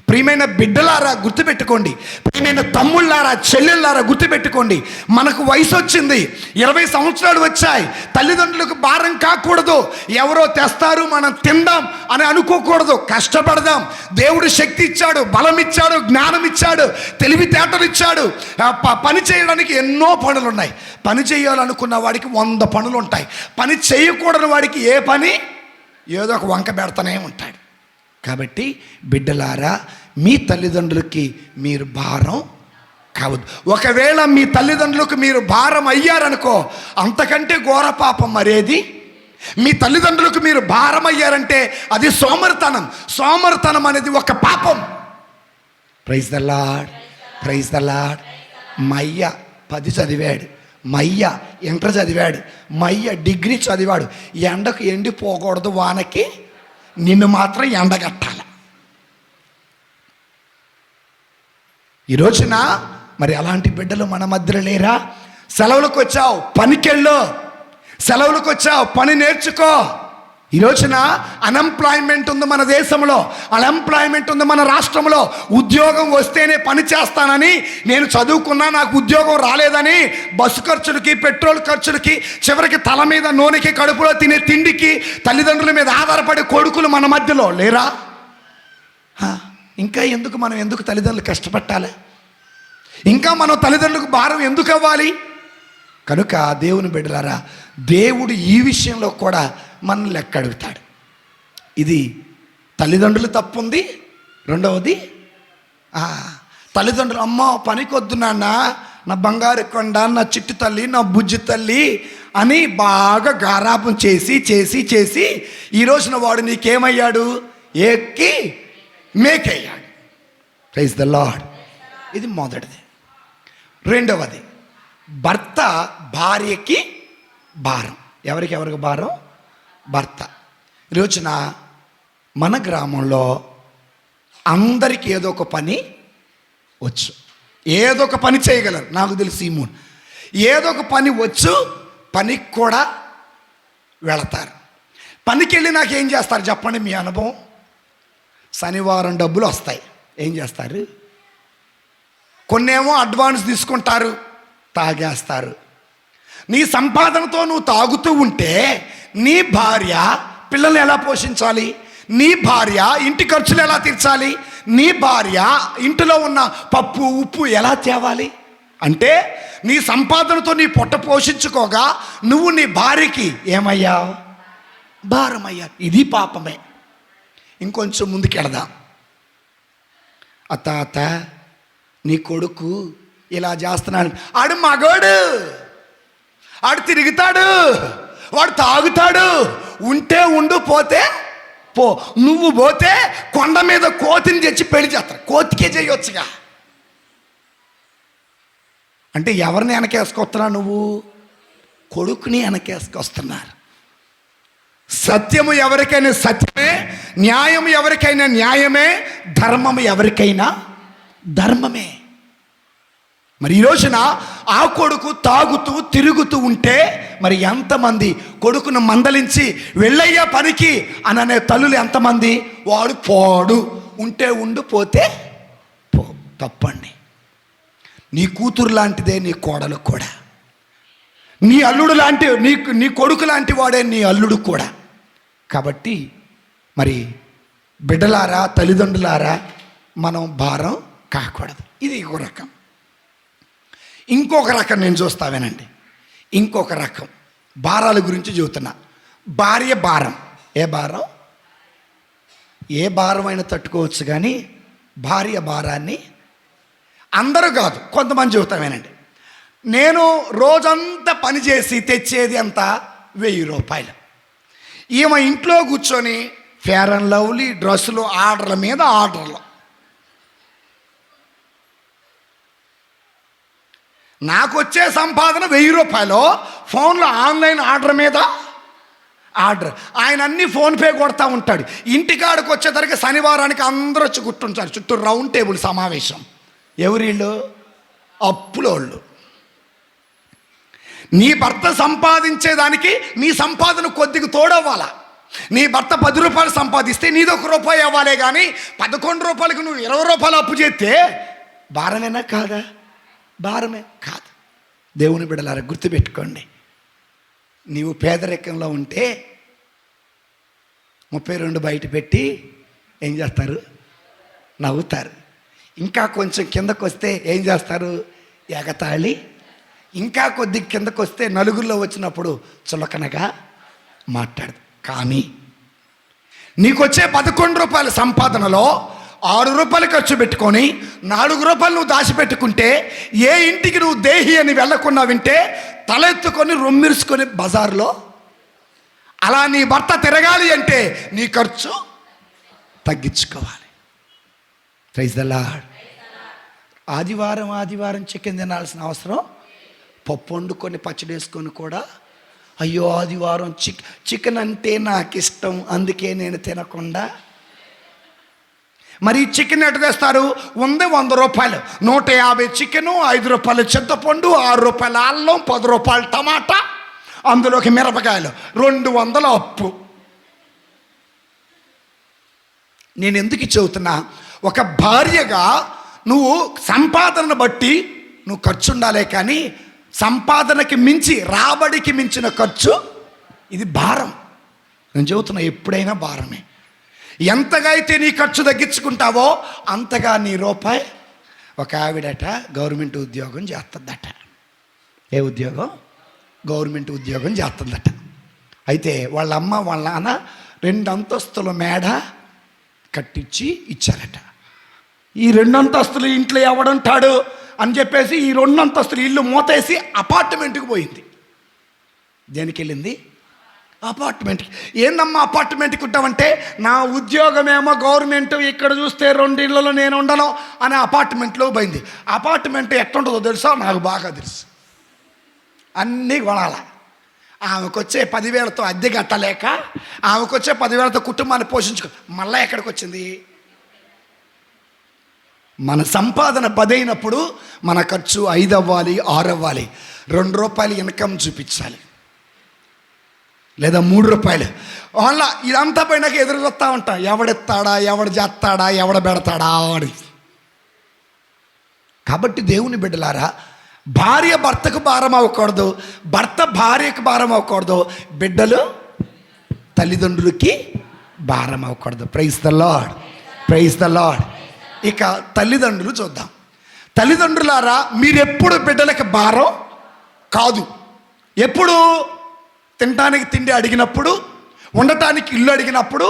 ప్రియమైన బిడ్డలారా గుర్తుపెట్టుకోండి, ప్రియమైన తమ్ముళ్ళారా చెల్లెళ్ళారా గుర్తుపెట్టుకోండి. మనకు వయసు వచ్చింది, 20 సంవత్సరాలు వచ్చాయి. తల్లిదండ్రులకు భారం కాకూడదు. ఎవరో తెస్తారు మనం తిందాం అని అనుకోకూడదు. కష్టపడదాం. దేవుడు శక్తి ఇచ్చాడు, బలం ఇచ్చాడు, జ్ఞానం ఇచ్చాడు, తెలివితేటలు ఇచ్చాడు. పని చేయడానికి ఎన్నో పనులు ఉన్నాయి. పని చేయాలనుకున్న వాడికి 100 పనులు ఉంటాయి. పని చేయకూడని వాడికి ఏ పని ఏదో ఒక వంక పెడతానే ఉంటాడు. కాబట్టి బిడ్డలారా, మీ తల్లిదండ్రులకి మీరు భారం కావద్దు. ఒకవేళ మీ తల్లిదండ్రులకు మీరు భారం అయ్యారనుకో, అంతకంటే ఘోర పాపం మరేది. మీ తల్లిదండ్రులకు మీరు భారం అయ్యారంటే అది సోమరితనం. సోమరితనం అనేది ఒక పాపం. Praise the lord, praise the Lord. మయ్య 10 చదివాడు, మయ్య ఇంటర్ చదివాడు, మయ్య డిగ్రీ చదివాడు. ఎండకు ఎండిపోకూడదు, వానకి నిన్ను మాత్రం ఎండగట్టాలి. ఈ రోజున మరి అలాంటి బిడ్డలు మన మధ్యలో లేరా? సెలవులకు వచ్చావు, పనికెళ్ళు. సెలవులకు వచ్చావు, పని నేర్చుకో. ఈ రోజున అన్ఎంప్లాయ్మెంట్ ఉంది మన దేశంలో, అన్ఎంప్లాయ్మెంట్ ఉంది మన రాష్ట్రంలో. ఉద్యోగం వస్తేనే పని చేస్తానని, నేను చదువుకున్నా నాకు ఉద్యోగం రాలేదని బస్సు ఖర్చులకి, పెట్రోల్ ఖర్చులకి, చివరికి తల మీద నూనెకి, కడుపులో తినే తిండికి తల్లిదండ్రుల మీద ఆధారపడే కొడుకులు మన మధ్యలో లేరా? ఇంకా మనం ఎందుకు తల్లిదండ్రులు కష్టపట్టాలి? ఇంకా మనం తల్లిదండ్రులకు భారం ఎందుకు అవ్వాలి? కనుక దేవుని బిడ్డలారా, దేవుడు ఈ విషయంలో కూడా మనల్ని లెక్క అడుగుతాడు. ఇది తల్లిదండ్రులు తప్పుంది. రెండవది, తల్లిదండ్రులు అమ్మ పనికొద్దు నాన్న, నా బంగారు కొండ, నా చిట్టు తల్లి, నా బుజ్జి తల్లి అని బాగా గారాపం చేసి చేసి చేసి ఈ రోజున వాడు నీకేమయ్యాడు? ఎక్కి మేకయ్యాడు. Praise the lord. ఇది మొదటిది. రెండవది, భర్త భార్యకి భారం. ఎవరికి భారం? భర్త. ఈరోజున మన గ్రామంలో అందరికీ ఏదో ఒక పని వచ్చు, ఏదో ఒక పని చేయగలరు. నాకు తెలిసి ఏదో ఒక పని వచ్చు, పనికి కూడా వెళతారు. పనికి వెళ్ళి నాకు ఏం చేస్తారు చెప్పండి, మీ అనుభవం. శనివారం డబ్బులు వస్తాయి, ఏం చేస్తారు? కొన్నేమో అడ్వాన్స్ తీసుకుంటారు, తాగేస్తారు. నీ సంపాదనతో నువ్వు తాగుతూ ఉంటే నీ భార్య పిల్లల్ని ఎలా పోషించాలి? నీ భార్య ఇంటి ఖర్చులు ఎలా తీర్చాలి? నీ భార్య ఇంటిలో ఉన్న పప్పు ఉప్పు ఎలా తేవాలి? అంటే నీ సంపాదనతో నీ పొట్ట పోషించుకోగా నువ్వు నీ భార్యకి ఏమయ్యావు? భారమయ్యా. ఇది పాపమే. ఇంకొంచెం ముందుకెళదాం. అత్త నీ కొడుకు ఇలా చేస్తున్నాడు, ఆడు మగోడు, ఆడు తిరుగుతాడు, వాడు తాగుతాడు, ఉంటే ఉండు పోతే పో. నువ్వు పోతే కొండ మీద కోతిని తెచ్చి పెళ్లి చేస్తారు, కోతికే చేయొచ్చుగా. అంటే ఎవరిని వెనకేసుకొస్తున్నావు నువ్వు? కొడుకుని వెనకేసుకొస్తున్నారు. సత్యము ఎవరికైనా సత్యమే, న్యాయం ఎవరికైనా న్యాయమే, ధర్మము ఎవరికైనా ధర్మమే. మరి ఈ రోజున ఆ కొడుకు తాగుతూ తిరుగుతూ ఉంటే మరి ఎంతమంది కొడుకును మందలించి వెళ్ళయ్యా పనికి అననే తల్లులు ఎంతమంది? వాడు పోడు, ఉంటే ఉండు, పోతే పో. తప్పండి. నీ కూతురు లాంటిదే నీ కోడలు కూడా, నీ అల్లుడు లాంటి నీ కొడుకు లాంటి వాడే నీ అల్లుడు కూడా. కాబట్టి మరి బిడ్డలారా, తల్లిదండ్రులారా, మనం భారం కాకూడదు. ఇది ఒక రకం. ఇంకొక రకం నేను చూస్తావేనండి. ఇంకొక రకం భారాల గురించి చెబుతున్నా. భార్య భారం. ఏ భారం? ఏ భారమైనా తట్టుకోవచ్చు, కానీ భార్య భారాన్ని అందరూ కాదు, కొంతమంది చెబుతామేనండి. నేను రోజంతా పనిచేసి తెచ్చేది అంత 1000 రూపాయలు. ఈమె ఇంట్లో కూర్చొని ఫేర్ అండ్ లవ్లీ డ్రెస్సులు ఆర్డర్ల మీద ఆర్డర్లు. నాకు వచ్చే సంపాదన 1000 రూపాయలు, ఫోన్లో ఆన్లైన్ ఆర్డర్ మీద ఆర్డర్. ఆయన అన్ని ఫోన్పే కొడతా ఉంటాడు. ఇంటికాడికి వచ్చేసరికి శనివారానికి అందరూ వచ్చి కూర్చుంటారు, చుట్టూ రౌండ్ టేబుల్ సమావేశం. ఎవరిళ్ళు? అప్పులోళ్ళు. నీ భర్త సంపాదించేదానికి నీ సంపాదన కొద్దిగా తోడవ్వాలా. నీ భర్త 10 రూపాయలు సంపాదిస్తే నీది 1 రూపాయి అవ్వాలే, కానీ 11 రూపాయలకి నువ్వు 20 రూపాయలు అప్పు చేస్తే భారమేనా కాదా? భారమే కాదు. దేవుని బిడ్డలారా, గుర్తుపెట్టుకోండి. నీవు పేదరికంలో ఉంటే 32 బయట పెట్టి ఏం చేస్తారు? నవ్వుతారు. ఇంకా కొంచెం కిందకు వస్తే ఏం చేస్తారు? ఎగతాళి. ఇంకా కొద్ది కిందకు వస్తే నలుగురిలో వచ్చినప్పుడు చులకనగా మాట్లాడు. కానీ నీకొచ్చే 11 రూపాయల సంపాదనలో 6 రూపాయలు ఖర్చు పెట్టుకొని 4 రూపాయలు నువ్వు దాచిపెట్టుకుంటే, ఏ ఇంటికి నువ్వు దేహి అని వెళ్ళకుండా వింటే తలెత్తుకొని రొమ్మిరుసుకొని బజార్లో అలా నీ భర్త తిరగాలి అంటే నీ ఖర్చు తగ్గించుకోవాలి. Praise the lord. ఆదివారం చికెన్ తినాల్సిన అవసరం, పప్పు వండుకొని పచ్చడి వేసుకొని కూడా, అయ్యో ఆదివారం చికెన్ అంటే నాకు ఇష్టం అందుకే నేను తినకుండా. మరి చికెన్ ఎటు తెస్తారు? ఉంది 100 రూపాయలు, 150 చికెను, 5 రూపాయలు చింతపండు, 6 రూపాయల అల్లం, 10 రూపాయలు టమాటా, అందులోకి మిరపకాయలు, 200 అప్పు. నేను ఎందుకు చెబుతున్నా? ఒక భార్యగా నువ్వు సంపాదనను బట్టి నువ్వు ఖర్చు ఉండాలే, కానీ సంపాదనకి మించి, రాబడికి మించిన ఖర్చు ఇది భారం. నేను చెబుతున్నా, ఎప్పుడైనా భారమే. ఎంతగా అయితే నీ ఖర్చు తగ్గించుకుంటావో అంతగా నీ రూపాయి. ఒక ఆవిడట గవర్నమెంట్ ఉద్యోగం చేస్తుందట. ఏ ఉద్యోగం? గవర్నమెంట్ ఉద్యోగం చేస్తుందట. అయితే వాళ్ళ అమ్మ వాళ్ళ నాన్న 2 అంతస్తుల మేడ కట్టించి ఇచ్చారట. ఈ 2 అంతస్తులు ఇంట్లో ఎవడుంటాడు అని చెప్పేసి ఈ 2 అంతస్తులు ఇల్లు మూతేసి అపార్ట్మెంట్కి పోయింది. దేనికి వెళ్ళింది? అపార్ట్మెంట్కి. ఏందమ్మా అపార్ట్మెంట్కి ఉంటామంటే, నా ఉద్యోగమేమో గవర్నమెంట్, ఇక్కడ చూస్తే 2 ఇళ్లలో నేను ఉండను అనే అపార్ట్మెంట్లో పోయింది. అపార్ట్మెంట్ ఎట్లుంటుందో తెలుసా? నాకు బాగా తెలుసు. అన్నీ కొనాల. ఆమెకు వచ్చే 10,000తో అద్దె కట్టలేక, ఆమెకు వచ్చే 10,000తో కుటుంబాన్ని పోషించుకో, మళ్ళీ ఎక్కడికి వచ్చింది? మన సంపాదన 10 అయినప్పుడు మన ఖర్చు 5 అవ్వాలి, 6 అవ్వాలి. 2 రూపాయలు ఇన్కమ్ చూపించాలి, లేదా 3 రూపాయలు. వాళ్ళ ఇదంతా పోయినాక ఎదురు చూస్తూ ఉంటా, ఎవడెత్తాడా, ఎవడు చేస్తాడా, ఎవడ పెడతాడా అని. కాబట్టి దేవుని బిడ్డలారా, భార్య భర్తకు భారం అవ్వకూడదు, భర్త భార్యకు భారం అవ్వకూడదు, బిడ్డలు తల్లిదండ్రులకి భారం అవ్వకూడదు. Praise the lord, praise the lord. ఇక తల్లిదండ్రులు చూద్దాం. తల్లిదండ్రులారా, మీరెప్పుడు బిడ్డలకి భారం కాదు. ఎప్పుడు? తినటానికి తిండి అడిగినప్పుడు, ఉండటానికి ఇల్లు అడిగినప్పుడు,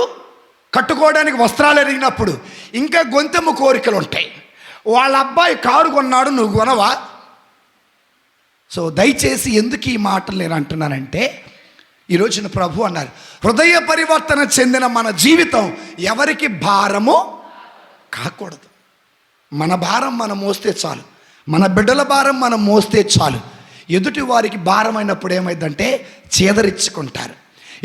కట్టుకోవడానికి వస్త్రాలు అడిగినప్పుడు, ఇంకా గొంతెమ్మ కోరికలు ఉంటాయి. వాళ్ళ అబ్బాయి కారు కొన్నాడు, నువ్వు కొనవా? సో దయచేసి ఎందుకు ఈ మాటలు నేను అంటున్నానంటే, ఈ రోజున ప్రభు అన్నారు, హృదయ పరివర్తన చెందిన మన జీవితం ఎవరికి భారము కాకూడదు. మన భారం మనం మోస్తే చాలు, మన బిడ్డల భారం మనం మోస్తే చాలు. ఎదుటి వారికి భారమైనప్పుడు ఏమైందంటే చేదరించుకుంటారు.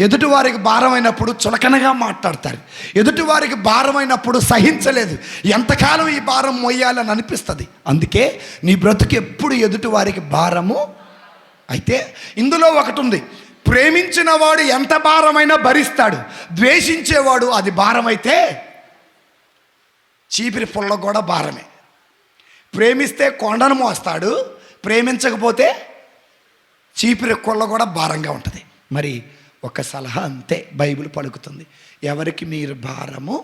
ఎదుటి వారికి భారమైనప్పుడు చులకనగా మాట్లాడతారు. ఎదుటి వారికి భారమైనప్పుడు సహించలేదు. ఎంతకాలం ఈ భారం మోయాలని అనిపిస్తుంది. అందుకే నీ బ్రతుకు ఎప్పుడు ఎదుటి వారికి భారము. అయితే ఇందులో ఒకటి ఉంది, ప్రేమించిన వాడు ఎంత భారమైనా భరిస్తాడు, ద్వేషించేవాడు అది భారమైతే చీపిరి పుల్ల కూడా భారమే. ప్రేమిస్తే కొండను మోస్తాడు, ప్రేమించకపోతే చీపిరి పుల్ల కూడా భారంగా ఉంటుంది. మరి ఒక సలహా అంతే బైబిల్ పలుకుతుంది, ఎవరికి మీరు భారము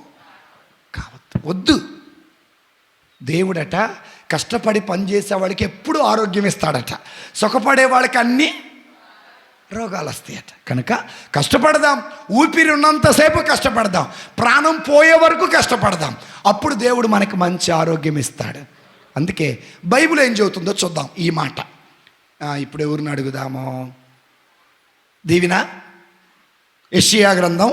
కావద్దు. వద్దు. దేవుడట కష్టపడి పనిచేసేవాడికి ఎప్పుడు ఆరోగ్యం ఇస్తాడట, సుఖపడే వాళ్ళకి అన్నీ రోగాలు వస్తాయట. కనుక కష్టపడదాం, ఊపిరి ఉన్నంతసేపు కష్టపడదాం, ప్రాణం పోయే వరకు కష్టపడదాం. అప్పుడు దేవుడు మనకి మంచి ఆరోగ్యం ఇస్తాడు. అందుకే బైబిల్ ఏం చెబుతుందో చూద్దాం ఈ మాట. ఇప్పుడు ఎవరిని అడుగుదాము? దీవిన యెషయా గ్రంథం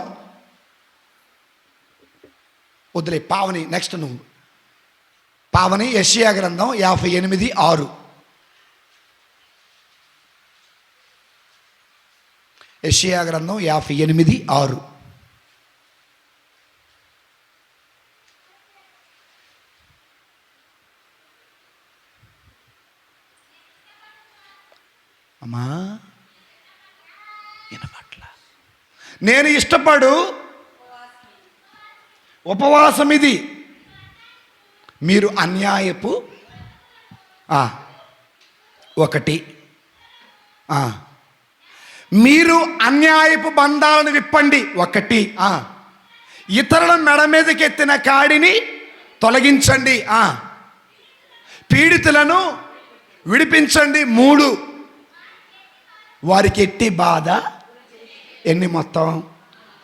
వదిలే, పావని నెక్స్ట్ నువ్వు. పావని యెషయా గ్రంథం 58:6. యెషయా గ్రంథం 58:6. అమ్మా వినపట్ల. నేను ఇష్టపడు ఉపవాసం ఇది, మీరు అన్యాయపు 1 మీరు అన్యాయపు బంధాలను విప్పండి 1, ఇతరుల మెడ మీదకి ఎత్తిన కాడిని తొలగించండి, పీడితులను విడిపించండి 3, వారికి ఎట్టి బాధ ఎన్ని మొత్తం.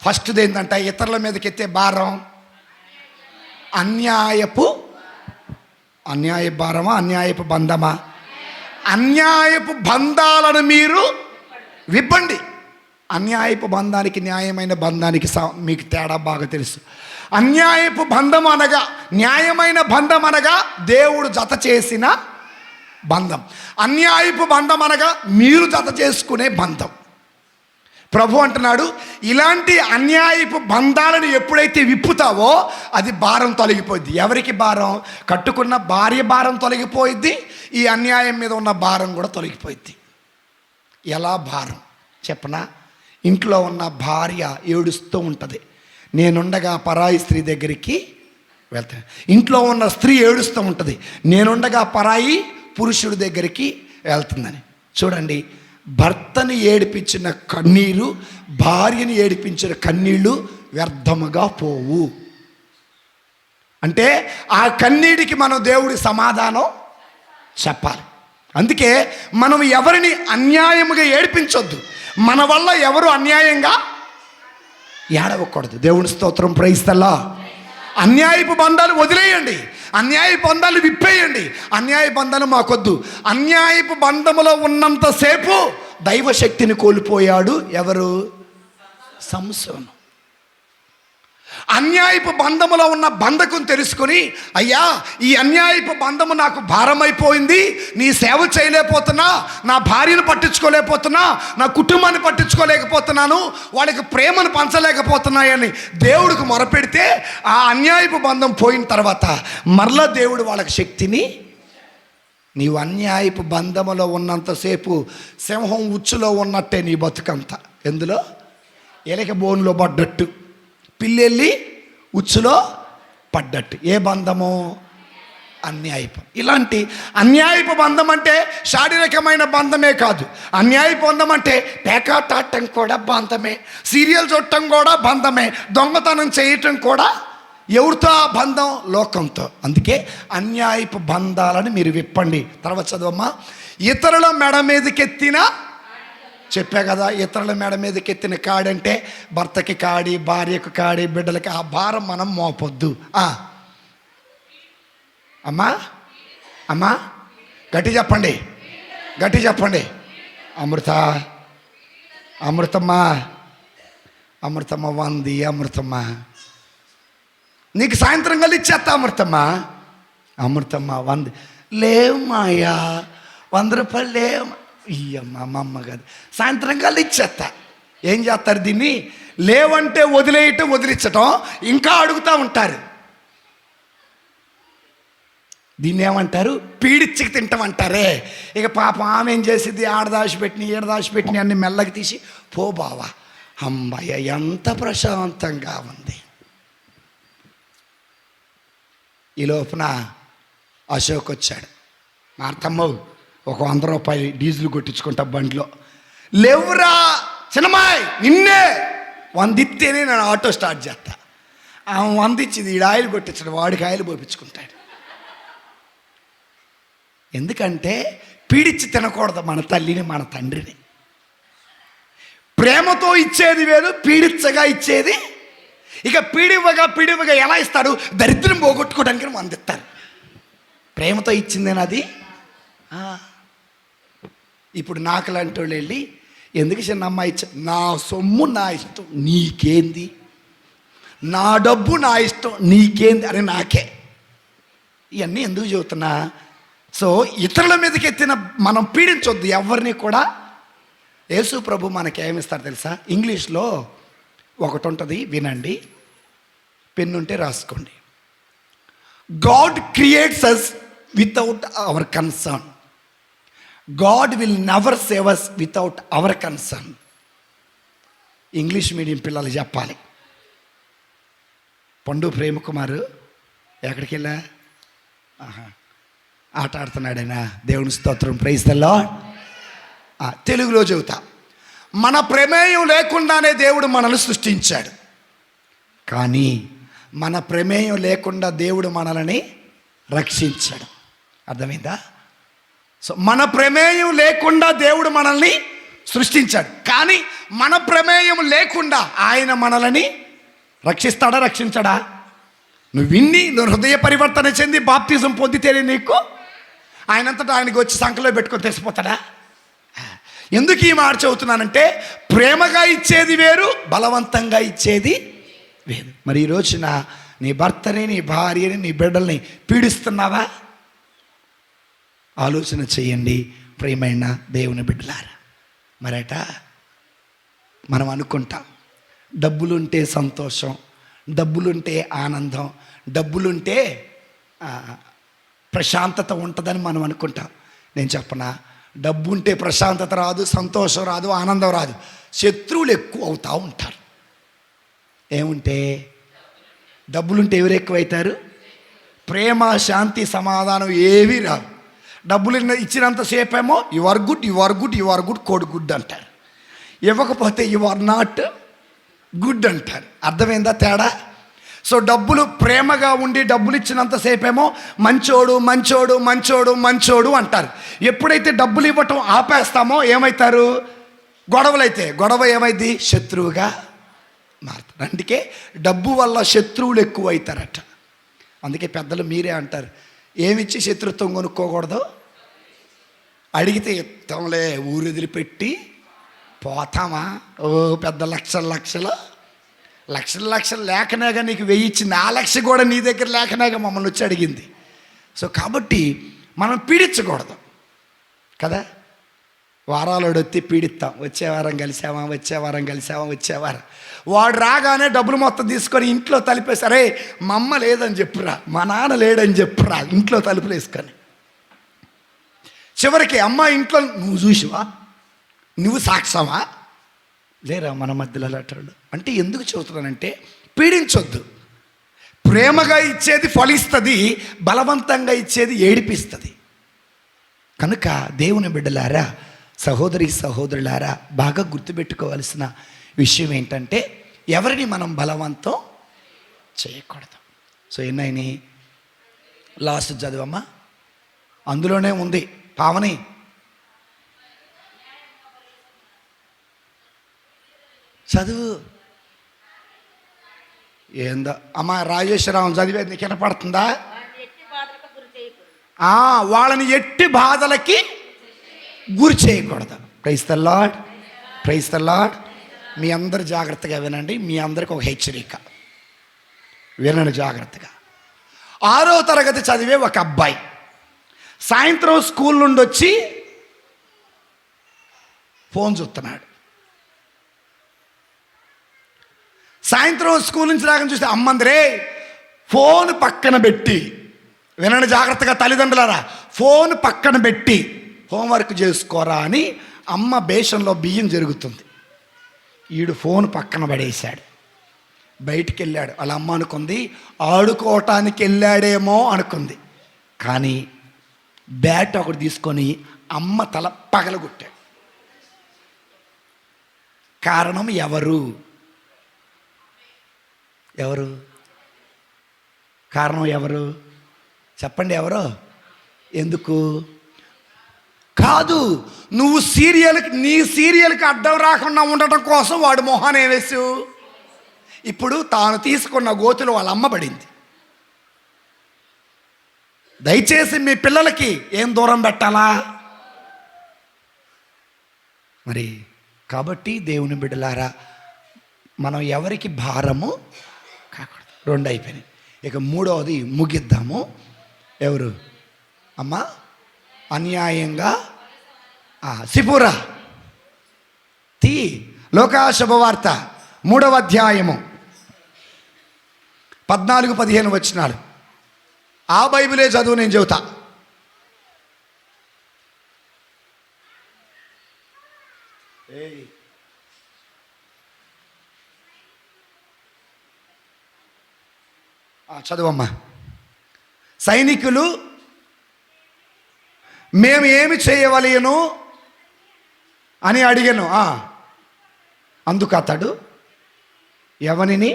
ఫస్ట్ది ఏంటంటే ఇతరుల మీదకి ఎత్తే భారం అన్యాయపు భారమా, అన్యాయపు బంధమా? అన్యాయపు బంధాలను మీరు విప్పండి. అన్యాయపు బంధానికి న్యాయమైన బంధానికి మీకు తేడా బాగా తెలుసు. అన్యాయపు బంధం అనగా, న్యాయమైన బంధం అనగా దేవుడు జత చేసిన బంధం. అన్యాయపు బంధం అనగా మీరు జత చేసుకునే బంధం. ప్రభు అంటున్నాడు, ఇలాంటి అన్యాయపు బంధాలను ఎప్పుడైతే విప్పుతావో అది భారం తొలగిపోద్ది. ఎవరికి భారం? కట్టుకున్న భార్య భారం తొలగిపోయిద్ది, ఈ అన్యాయం మీద ఉన్న భారం కూడా తొలగిపోయిద్ది. ఎలా భారం చెప్పనా? ఇంట్లో ఉన్న భార్య ఏడుస్తూ ఉంటుంది, నేనుండగా పరాయి స్త్రీ దగ్గరికి వెళ్తాను. ఇంట్లో ఉన్న స్త్రీ ఏడుస్తూ ఉంటుంది, నేనుండగా పరాయి పురుషుడి దగ్గరికి వెళ్తుందని. చూడండి, భర్తని ఏడిపించిన కన్నీరు, భార్యని ఏడిపించిన కన్నీళ్ళు వ్యర్థముగా పోవు. అంటే ఆ కన్నీడికి మనం దేవుడి సమాధానం చెప్పాలి. అందుకే మనం ఎవరిని అన్యాయముగా ఏడిపించొద్దు, మన వల్ల ఎవరు అన్యాయంగా ఏడవకూడదు. దేవుని స్తోత్రం, ప్రైజ్ ది లార్డ్. అన్యాయపు బంధాలు వదిలేయండి, అన్యాయపు బంధాలు విప్పేయండి. అన్యాయ బంధాలు మాకొద్దు. అన్యాయపు బంధములో ఉన్నంతసేపు దైవశక్తిని కోల్పోయాడు ఎవరు? సంసోను. అన్యాయపు బంధములో ఉన్న బంధకం తెలుసుకొని, అయ్యా ఈ అన్యాయపు బంధము నాకు భారమైపోయింది, నీ సేవ చేయలేకపోతున్నా, నా భార్యను పట్టించుకోలేకపోతున్నా, నా కుటుంబాన్ని పట్టించుకోలేకపోతున్నాను, వాళ్ళకి ప్రేమను పంచలేకపోతున్నాయని దేవుడికి మొరపెడితే ఆ అన్యాయపు బంధం పోయిన తర్వాత మరలా దేవుడు వాళ్ళకి శక్తిని. నీవు అన్యాయపు బంధములో ఉన్నంతసేపు సింహం ఉచ్చులో ఉన్నట్టే నీ బతుకంతా. ఎందులో? ఎలక బోన్లో పడ్డట్టు, పిల్లెళ్ళి ఉచ్చులో పడ్డట్టు. ఏ బంధము? అన్యాయపు. ఇలాంటి అన్యాయపు బంధం అంటే శారీరకమైన బంధమే కాదు, అన్యాయపు బంధం అంటే పేకాటాటం కూడా బంధమే, సీరియల్ చూడటం కూడా బంధమే, దొంగతనం చేయటం కూడా. ఎవరితో ఆ బంధం? లోకంతో. అందుకే అన్యాయపు బంధాలను మీరు విప్పండి. తర్వాత చదవమ్మా. ఇతరుల మెడ మీదకెత్తిన, చెప్పా కదా, ఇతరుల మెడ మీదకి ఎత్తిన కాడంటే భర్తకి కాడి, భార్యకు కాడి, బిడ్డలకి ఆ భారం మనం మోపొద్దు. అమ్మా అమ్మా గట్టి చెప్పండి, గట్టి చెప్పండి. అమృత అమృతమ్మా, అమృతమ్మ వంది, అమృతమ్మ నీకు సాయంత్రం కలిసి ఇచ్చేస్తా అమృతమ్మా. అమృతమ్మ వంది. లేవు మాయా, 100 రూపాయలు లేవు. ఇయ్యమ్మ మా అమ్మ కాదు, సాయంత్రం కలిసి ఇచ్చేస్తా. ఏం చేస్తారు దీన్ని? లేవంటే వదిలేయటం, వదిలించటం, ఇంకా అడుగుతూ ఉంటారు. దీన్ని ఏమంటారు? పీడిచ్చికి తింటామంటారే. ఇక పాపం ఆమె ఏం చేసింది? ఆడదాచిపెట్టిన ఏడదాచిపెట్టిన అన్ని మెల్లకి తీసి పో బావా, అమ్మాయ ఎంత ప్రశాంతంగా ఉంది. ఈ లోపున అశోక్ వచ్చాడు. మార్తమ్మ ఒక 100 రూపాయలు డీజిల్ కొట్టించుకుంటా బండిలో. లేవురా చిన్నమ్మాయి, నిన్నే 100 ఇస్తేనే నేను ఆటో స్టార్ట్ చేస్తా. ఆమె 100 ఇచ్చింది, ఈడు ఆయిల్ కొట్టించాడు, వాడికి ఆయిల్ పోపించుకుంటాడు. ఎందుకంటే పీడిచ్చి తినకూడదు మన తల్లిని, మన తండ్రిని. ప్రేమతో ఇచ్చేది వేరు, పీడిచ్చగా ఇచ్చేది. ఇక పీడివ్వగా ఎలా ఇస్తారు? దరిద్రం పోగొట్టుకోవడానికి 100 ఇస్తారు. ప్రేమతో ఇచ్చిందేనది. ఇప్పుడు నాకు లాంటి వాళ్ళు వెళ్ళి, ఎందుకు చిన్న అమ్మాయి ఇచ్చా? నా సొమ్ము నా ఇష్టం, నీకేంది? నా డబ్బు నా ఇష్టం, నీకేంది? అని నాకే. ఇవన్నీ ఎందుకు చెబుతున్నా? సో ఇతరుల మీదకి ఎత్తిన మనం పీడించొద్దు ఎవరిని కూడా. యేసు ప్రభు మనకేమిస్తారు తెలుసా? ఇంగ్లీష్లో ఒకటి ఉంటుంది, వినండి, పెన్నుంటే రాసుకోండి. God creates us without our concern. God will never save us without our concern. English medium పిల్లలు చెప్పాలి. పండు ప్రేమకుమారు ఎక్కడికి వెళ్ళా? ఆట ఆడుతున్నాడైనా. దేవుని స్తోత్రం, ప్రైజ్ ది లార్డ్. తెలుగులో చెబుతా. మన ప్రమేయం లేకుండానే దేవుడు మనల్ని సృష్టించాడు. కానీ మన ప్రమేయం లేకుండా దేవుడు మనల్ని రక్షించాడు. అర్థమైందా? సో మన ప్రమేయం లేకుండా దేవుడు మనల్ని సృష్టించాడు, కానీ మన ప్రమేయం లేకుండా ఆయన మనల్ని రక్షిస్తాడా, రక్షించడా? నువ్వు నువ్వు హృదయ పరివర్తన చెంది బాప్తిజం పొందితేనే నీకు ఆయనంతటా ఆయనకి వచ్చి సంకలో పెట్టుకొని తెసిపోతాడా? ఎందుకు ఈ మాట చెబుతున్నానంటే, ప్రేమగా ఇచ్చేది వేరు, బలవంతంగా ఇచ్చేది వేరు. మరి ఈ రోజున నీ భర్తని, నీ భార్యని, నీ బిడ్డల్ని పీడిస్తున్నావా? ఆలోచన చేయండి ప్రియమైన దేవుని బిడ్డలారా. మరట మనం అనుకుంటాం డబ్బులుంటే సంతోషం, డబ్బులుంటే ఆనందం, డబ్బులుంటే ప్రశాంతత ఉంటుందని మనం అనుకుంటాం. నేను చెప్పనా, డబ్బు ఉంటే ప్రశాంతత రాదు, సంతోషం రాదు, ఆనందం రాదు. శత్రువులు ఎక్కువ అవుతూ ఉంటారు. ఏముంటే? డబ్బులుంటే ఎవరు ఎక్కువైతారు? ప్రేమ, శాంతి, సమాధానం ఏవీ రావు. డబ్బులు ఇచ్చినంతసేపు ఏమో you are good, you are good, you are good, కోడ్ గుడ్ అంటారు. ఇవ్వకపోతే యు ఆర్ నాట్ గుడ్ అంటారు. అర్థమైందా తేడా? సో డబ్బులు ప్రేమగా ఉండి డబ్బులు ఇచ్చినంతసేపేమో మంచోడు మంచోడు మంచోడు మంచోడు అంటారు. ఎప్పుడైతే డబ్బులు ఇవ్వటం ఆపేస్తామో ఏమవుతారు? గొడవలైతే గొడవ ఏమైంది? శత్రువుగా మారుతారు. అందుకే డబ్బు వల్ల శత్రువులు ఎక్కువ అవుతారట. అందుకే పెద్దలు మీరే అంటారు, ఏమిచ్చి శత్రుత్వం కొనుక్కోకూడదు. అడిగితే ఇత్తంలే, ఊరు వదిలిపెట్టి పోతామా? ఓ పెద్ద లక్షలు లేకనేగా నీకు 1000 ఇచ్చింది. ఆ లక్ష కూడా నీ దగ్గర లేకనేగా మమ్మల్ని వచ్చి అడిగింది. సో కాబట్టి మనం పీడించకూడదు కదా. వారాలు వచ్చి పీడిస్తాం, వచ్చే వారం కలిసావా. వాడు రాగానే డబ్బులు మొత్తం తీసుకొని ఇంట్లో తలుపేసి, అరే మా అమ్మ లేదని చెప్పురా, మా నాన్న లేడని చెప్పురా, ఇంట్లో తలుపులు వేసుకొని. చివరికి అమ్మ ఇంట్లో నువ్వు చూసివా, నువ్వు సాక్ష్యమా లేరా మన మధ్యలో అలాంటి. అంటే ఎందుకు చెబుతున్నానంటే, పీడించొద్దు. ప్రేమగా ఇచ్చేది ఫలిస్తుంది, బలవంతంగా ఇచ్చేది ఏడిపిస్తుంది. కనుక దేవుని బిడ్డలారా, సహోదరి సహోదరులారా, బాగా గుర్తుపెట్టుకోవాల్సిన విషయం ఏంటంటే, ఎవరిని మనం బలవంతం చేయకూడదు. సో ఎన్నైనా లాస్ట్ చదువమ్మా, అందులోనే ఉంది పావని. చదువు ఏందో అమ్మా, రాజేశ్వరరావు చదివేది నీకు వినపడుతుందా? వాళ్ళని ఎట్టి బాధలకి గురి చేయకూడదు. Praise the Lord. Praise the Lord. మీ అందరు జాగ్రత్తగా వినండి. మీ అందరికి ఒక హెచ్చరిక, వినండి జాగ్రత్తగా. 6వ తరగతి చదివే ఒక అబ్బాయి సాయంత్రం స్కూల్ నుండి వచ్చి ఫోన్ చూస్తున్నాడు. సాయంత్రం స్కూల్ నుంచి రాగానే చూస్తే అమ్మందరే ఫోన్ పక్కన పెట్టి, వినండి జాగ్రత్తగా తల్లిదండ్రులారా, ఫోన్ పక్కన పెట్టి హోంవర్క్ చేసుకోరా అని అమ్మ బేషన్లో బియ్యం జరుగుతుంది. ఈడు ఫోన్ పక్కన పడేశాడు, బయటికి వెళ్ళాడు. వాళ్ళ అమ్మ అనుకుంది ఆడుకోవటానికి వెళ్ళాడేమో అనుకుంది. కానీ బ్యాట్ ఒకటి తీసుకొని అమ్మ తల పగలగొట్టాడు. కారణం ఎవరు? కారణం ఎవరు చెప్పండి? ఎవరు? ఎందుకు? కాదు, నువ్వు నీ సీరియల్కి అడ్డం రాకుండా ఉండటం కోసం వాడు మొహాన్ని వేసు. ఇప్పుడు తాను తీసుకున్న గోతులు వాళ్ళ అమ్మ పడింది. దయచేసి మీ పిల్లలకి ఏం దూరం పెట్టాలా మరి? కాబట్టి దేవుని బిడ్డలారా, మనం ఎవరికి భారము కాకూడదు. 2 అయిపోయినాయి. ఇక 3వది ముగిద్దాము. ఎవరు అమ్మా? అన్యాయంగా సిపురా లోకా శుభవార్త 3వ అధ్యాయము 14-15 వచనాలు. ఆ బైబిలే చదువు, నేను చెబుతా. చదువమ్మా. సైనికులు మేము ఏమి చేయవలెను అని అడిగాను. అందుకు అతడు, ఎవరిని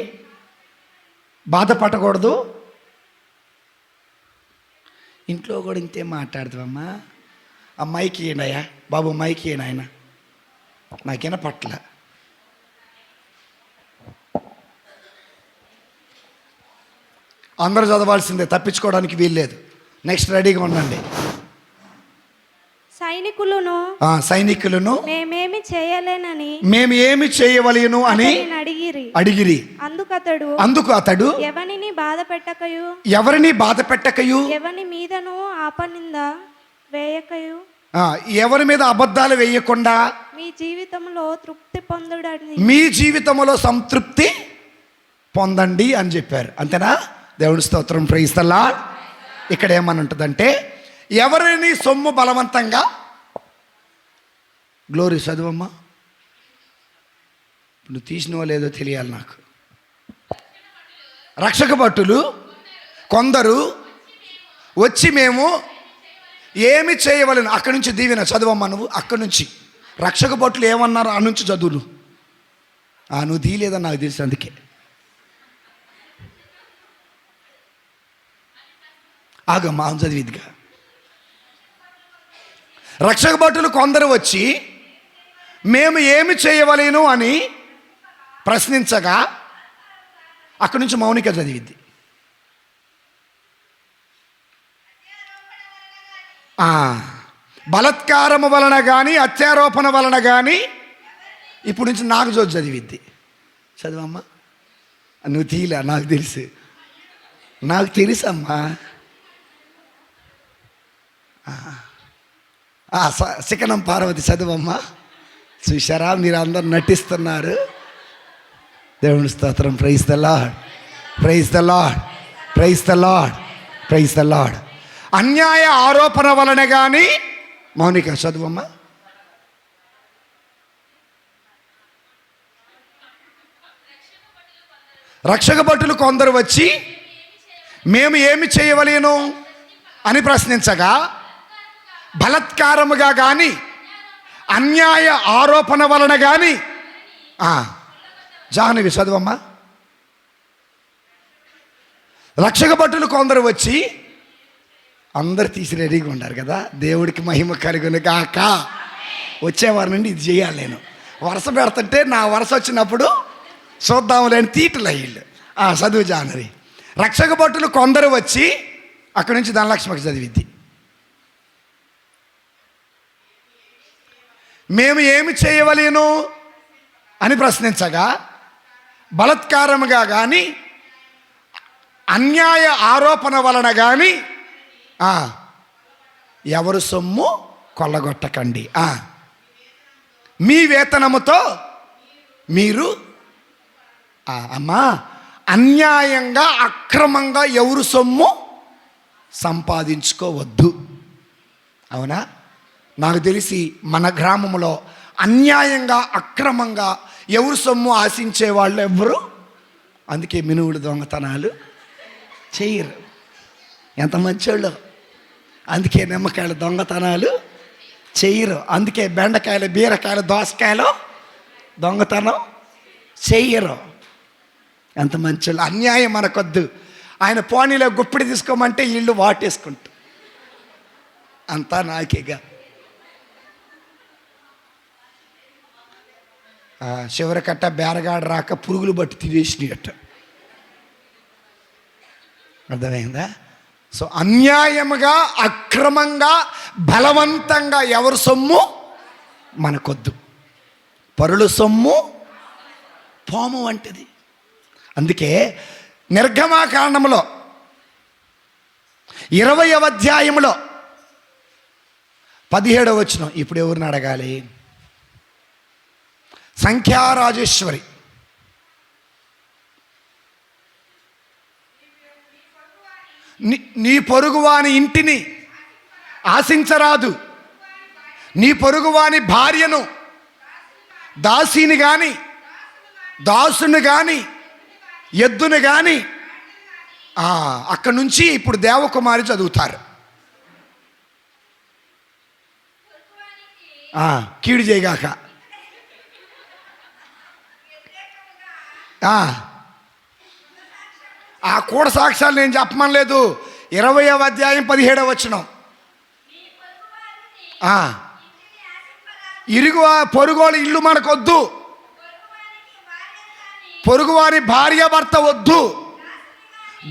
బాధపడకూడదు. ఇంట్లో కూడా ఇంతే మాట్లాడుతావమ్మా. ఆ మైకి ఏంటయ్యా బాబు, మైకి ఏంటి ఆయన, నాకేనా పట్ల. అందరూ చదవాల్సిందే, తప్పించుకోవడానికి వీల్లేదు. నెక్స్ట్ రెడీగా ఉండండి. సైనికులను మేము ఏమి చేయవలెను అని అడిగిరి. అందుకు అతడు ఎవరిని బాధ పెట్టకయు ఎవరి మీదను ఆపనింద వేయకయు ఎవరి మీద అబద్ధాలు వేయకుండా మీ జీవితంలో సంతృప్తి పొందండి అని చెప్పారు. అంతేనా? దేవుని స్తోత్రం. Praise the lord. ఇక్కడ ఏమని ఉంటుందంటే, ఎవరిని సొమ్ము బలవంతంగా, గ్లోరీ చదువమ్మా, నువ్వు తీసినవో లేదో తెలియాలి నాకు. రక్షక భటులు కొందరు వచ్చి మేము ఏమి చేయవలను, అక్కడి నుంచి దీవెన చదువమ్మా. నువ్వు అక్కడి నుంచి రక్షక భటులు ఏమన్నారు ఆ నుంచి చదువులు. నువ్వు తీయలేదని నాకు తెలుసు, అందుకే. ఆగమ్మా, చదివిదిగా. రక్షక భటులు కొందరు వచ్చి మేము ఏమి చేయవలేను అని ప్రశ్నించగా, అక్కడి నుంచి మౌనిక చదివిద్ది. బలత్కారము వలన కానీ అత్యారోపణ వలన కానీ, ఇప్పుడు నుంచి నాకు చదివిద్ది. చదువమ్మా. నువ్వు తీయలే, నాకు తెలుసమ్మా. శిఖనం పార్వతి చదువమ్మా. చూశారా, మీరు అందరు నటిస్తున్నారు. దేవుని స్తోత్రం. Praise the Lord, praise the Lord, praise the Lord, praise the Lord. అన్యాయ ఆరోపణ వలన కానీ, మౌనిక చదువమ్మా. రక్షక భటులు కొందరు వచ్చి మేము ఏమి చేయవలేను అని ప్రశ్నించగా, బలత్కారముగా కానీ అన్యాయ ఆరోపణ వలన కానీ, జాహ్నవి చదువమ్మా. రక్షక భటులు కొందరు వచ్చి, అందరు తీసి రెడీగా ఉన్నారు కదా, దేవుడికి మహిమ కలుగును గాక. వచ్చేవారి నుండి ఇది చేయాలి. నేను వరుస పెడుతుంటే నా వరుస వచ్చినప్పుడు చూద్దాములేని తీటలు అయ్యిండు. చదువు జాహ్నవి. రక్షక భటులు కొందరు వచ్చి, అక్కడి నుంచి ధనలక్ష్మికి చదివిద్ది. మేము ఏమి చేయవలేను అని ప్రశ్నించగా, బలత్కారముగా కానీ అన్యాయ ఆరోపణ వలన కానీ ఎవరు సొమ్ము కొల్లగొట్టకండి. మీ వేతనముతో మీరు అమ్మా అన్యాయంగా అక్రమంగా ఎవరు సొమ్ము సంపాదించుకోవద్దు. అవునా? నాకు తెలిసి మన గ్రామంలో అన్యాయంగా అక్రమంగా ఎవరు సొమ్ము ఆశించే వాళ్ళు ఎవ్వరు, అందుకే మినువులు దొంగతనాలు చేయరు. ఎంత మంచోళ్ళు. అందుకే నిమ్మకాయలు దొంగతనాలు చేయరు. అందుకే బెండకాయలు, బీరకాయలు, దోసకాయలు దొంగతనం చెయ్యరు. ఎంత మంచోళ్ళు. అన్యాయం మనకొద్దు. ఆయన పోనీలో గుప్పిడి తీసుకోమంటే ఇల్లు వాటేసుకుంటూ అంతా నాకేగా. చివరికట్ట బేరగాడు రాక పురుగులు బట్టి తినేసినట్టు. అర్థమైందా? సో అన్యాయముగా అక్రమంగా బలవంతంగా ఎవరు సొమ్ము మనకొద్దు. పరుల సొమ్ము పాము వంటిది. అందుకే నిర్గమాకాండములో 20వ అధ్యాయములో 17వ వచనం. ఇప్పుడు ఎవరిని అడగాలి? సంఖ్యారాజేశ్వరి. నీ పొరుగువాని ఇంటిని ఆశించరాదు, నీ పొరుగువాని భార్యను, దాసిని కానీ, దాసుని కానీ, ఎద్దును కానీ. అక్కడి నుంచి ఇప్పుడు దేవకుమారి చదువుతారు. కీడు చేయగాక. ఆ కూడ సాక్ష్యాలు నేను చెప్పమనలేదు. 20వ అధ్యాయం 17వ వచనం. ఇరుగు పొరుగుల ఇల్లు మనకొద్దు, పొరుగువారి భార్య భర్త వద్దు,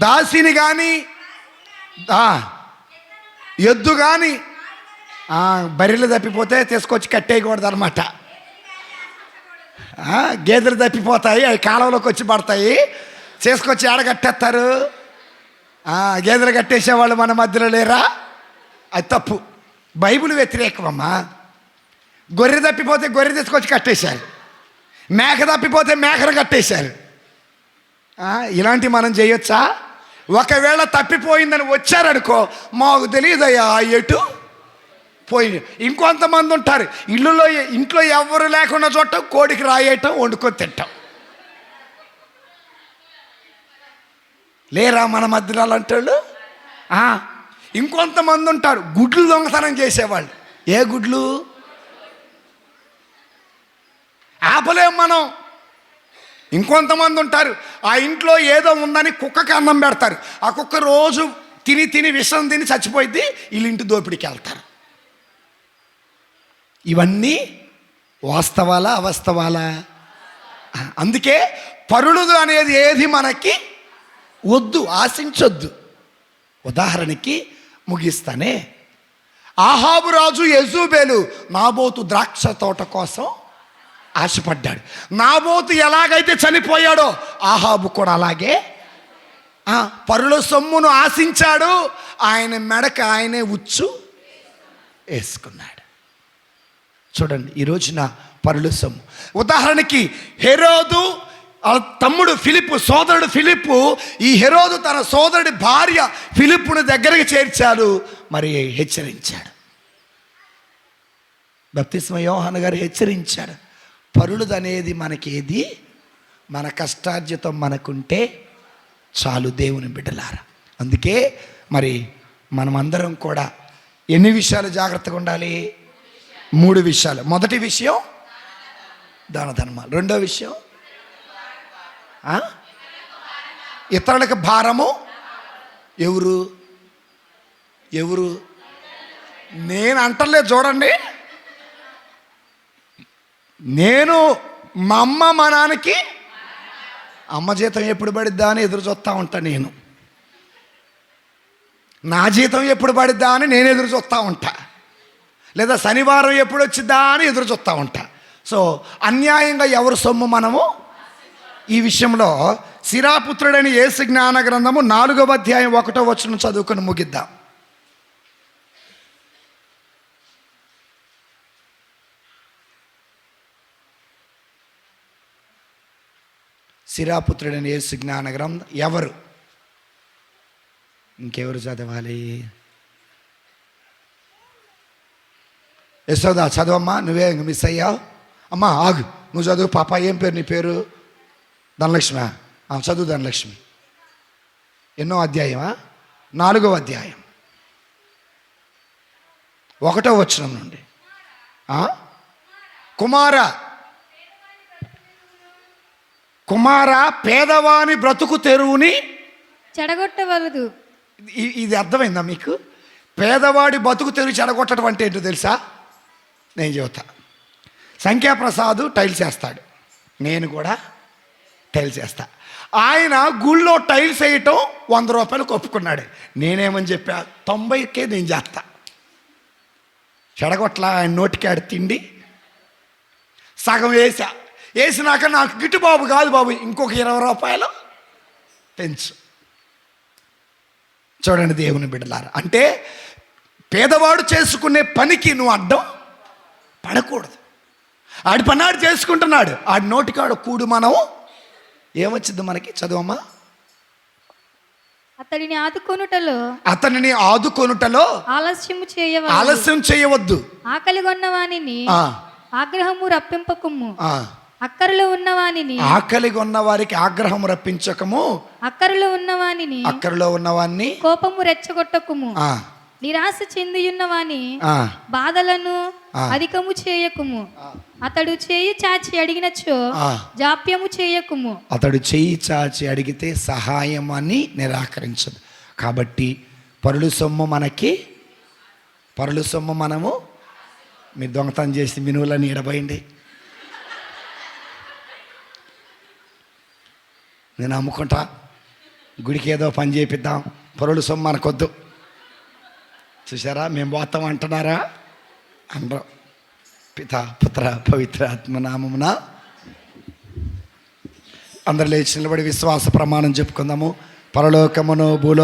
దాసిని కానీ, ఎద్దు కానీ. బర్రెలు తప్పిపోతే తీసుకొచ్చి కట్టేయకూడదు అనమాట. గేదెలు తప్పిపోతాయి, అవి కాలంలోకి వచ్చి పడతాయి, చేసుకొచ్చి ఆడగట్టేస్తారు. గేదెలు కట్టేసేవాళ్ళు మన మధ్యలో లేరా? అది తప్పు, బైబిల్ వ్యతిరేకమమ్మా. గొర్రె తప్పిపోతే గొర్రె తీసుకొచ్చి కట్టేశారు, మేక తప్పిపోతే మేకను కట్టేశారు. ఇలాంటివి మనం చేయొచ్చా? ఒకవేళ తప్పిపోయిందని వచ్చారనుకో, మాకు తెలియదయ్యా ఎటు పోయి. ఇంకొంతమంది ఉంటారు ఇంట్లో ఎవరు లేకుండా చోట కోడికి రాయేయటం, వండుకొని తింటాం. లేరా మన మధ్యలో అలాంటి వాళ్ళు? ఇంకొంతమంది ఉంటారు గుడ్లు దొంగతనం చేసేవాళ్ళు. ఏ గుడ్లు ఆపలేం మనం. ఇంకొంతమంది ఉంటారు ఆ ఇంట్లో ఏదో ఉందని కుక్కకి అన్నం పెడతారు. ఆ కుక్క రోజు తిని విషం తిని చచ్చిపోయింది, వీళ్ళు ఇంటి దోపిడికి వెళ్తారు. ఇవన్నీ వాస్తవాలా అవాస్తవాలా? అందుకే పరులుదు అనేది ఏది మనకి వద్దు, ఆశించొద్దు. ఉదాహరణకి ముగిస్తానే. ఆహాబు రాజు యెజెబెలు నాబోతు ద్రాక్ష తోట కోసం ఆశపడ్డాడు. నాబోతు ఎలాగైతే చనిపోయాడో ఆహాబు కూడా అలాగే పరుల సొమ్మును ఆశించాడు. ఆయన మెడకు ఆయనే ఉచ్చు వేసుకున్నాడు. చూడండి ఈ రోజున పరుల సొమ్ము. ఉదాహరణకి హెరోదు తమ్ముడు ఫిలిప్పు, సోదరుడు ఫిలిప్పు, ఈ హెరోదు తన సోదరుడి భార్య ఫిలిప్పును దగ్గరికి చేర్చాడు, మరి హెచ్చరించాడు. బప్తిస్మ యోహాను గారు హెచ్చరించాడు. పరులది అనేది మనకేది, మన కష్టార్జితం మనకుంటే చాలు దేవుని బిడ్డలారా. అందుకే మరి మనమందరం కూడా ఎన్ని విషయాలు జాగ్రత్తగా ఉండాలి? 3 విషయాలు. మొదటి విషయం దాన ధర్మాలు. రెండో విషయం ఇతరులకు భారము. ఎవరు నేను అంటలేదు, చూడండి. నేను మా అమ్మ మా నాన్నకి అమ్మ జీతం ఎప్పుడు పడిద్దా అని ఎదురు చూస్తూ ఉంటా. నేను నా జీతం ఎప్పుడు పడిద్దా అని నేను ఎదురు చూస్తూ ఉంటా. లేదా శనివారం ఎప్పుడు వచ్చిద్దా అని ఎదురు చూస్తూ ఉంటా. సో అన్యాయంగా ఎవరు సొమ్ము మనము ఈ విషయంలో సిరాపుత్రుడైన యేసు జ్ఞాన గ్రంథము 4వ అధ్యాయం 1వ వచనం చదువుకొని ముగిద్దాం. సిరాపుత్రుడైన యేసు జ్ఞాన గ్రంథం ఎవరు? ఇంకెవరు చదవాలి? యశోదా చదవమ్మా, నువ్వే మిస్ అయ్యావు. అమ్మా ఆగు, నువ్వు చదువు పాప. ఏం పేరు నీ పేరు? ధనలక్ష్మి. చదువు ధనలక్ష్మి. ఎన్నో అధ్యాయమా? 4వ అధ్యాయం 1వ వచనం నుండి. కుమార పేదవాని బ్రతుకు తెరువుని చెడగొట్టవలదు. ఇది అర్థమైందా మీకు? పేదవాడి బతుకు తెరువు చెడగొట్టడం అంటే ఏంటో తెలుసా? నేను చెబుతా. సంఖ్యాప్రసాద్ టైల్స్ వేస్తాడు, నేను కూడా టైల్స్ వేస్తా. ఆయన గుళ్ళో టైల్స్ వేయటం 100 రూపాయలకు ఒప్పుకున్నాడు. నేనేమని చెప్పా, 90కే నేను చేస్తా. చెడగొట్లా ఆయన నోటికాడు తిండి. సగం వేసినాక నాకు గిట్టు బాబు కాదు బాబు, ఇంకొక 20 రూపాయలు పెంచు. చూడండి దేవుని బిడ్డలారా, అంటే పేదవాడు చేసుకునే పనికి నువ్వు అడ్డం పడకూడదు. ఆడి పన్నాడు చేసుకుంటున్నాడు, ఆడి నోటికాడు కూడు మనం ఏమొచ్చింది మనకి? చదువమ్మా. అతనిని ఆదుకొనుటలో ఆలస్యం చేయవద్దు. ఆకలి కొన్నవానిని ఆగ్రహము రప్పింపకము. అక్కరలో ఉన్న వారికి ఆగ్రహం రప్పించకము. అక్కరలో ఉన్నవాన్ని కోపము రెచ్చగొట్టకుము. నిరాశ చెందియున్నవాని బాధలను అధికము చేయకుము. అతడు చేయి చాచి అడిగినచో జాప్యము చేయకుము. అతడు చేయి చాచి అడిగితే సహాయం అని నిరాకరించదు. కాబట్టి పరుల సొమ్ము మనము మీరు దొంగతనం చేసి మినువులని ఎడబోయండి. నేను అమ్ముకుంటా, గుడికి ఏదో పని చేపిద్దాం, పరుల సొమ్ము మనకొద్దు. చూసారా, మేము పోతాం అంటున్నారా? అందరూ పితా పుత్ర పవిత్ర ఆత్మనామమున అందరు లేచి నిలబడి విశ్వాస ప్రమాణం చెప్పుకుందాము. పరలోకమును భూలో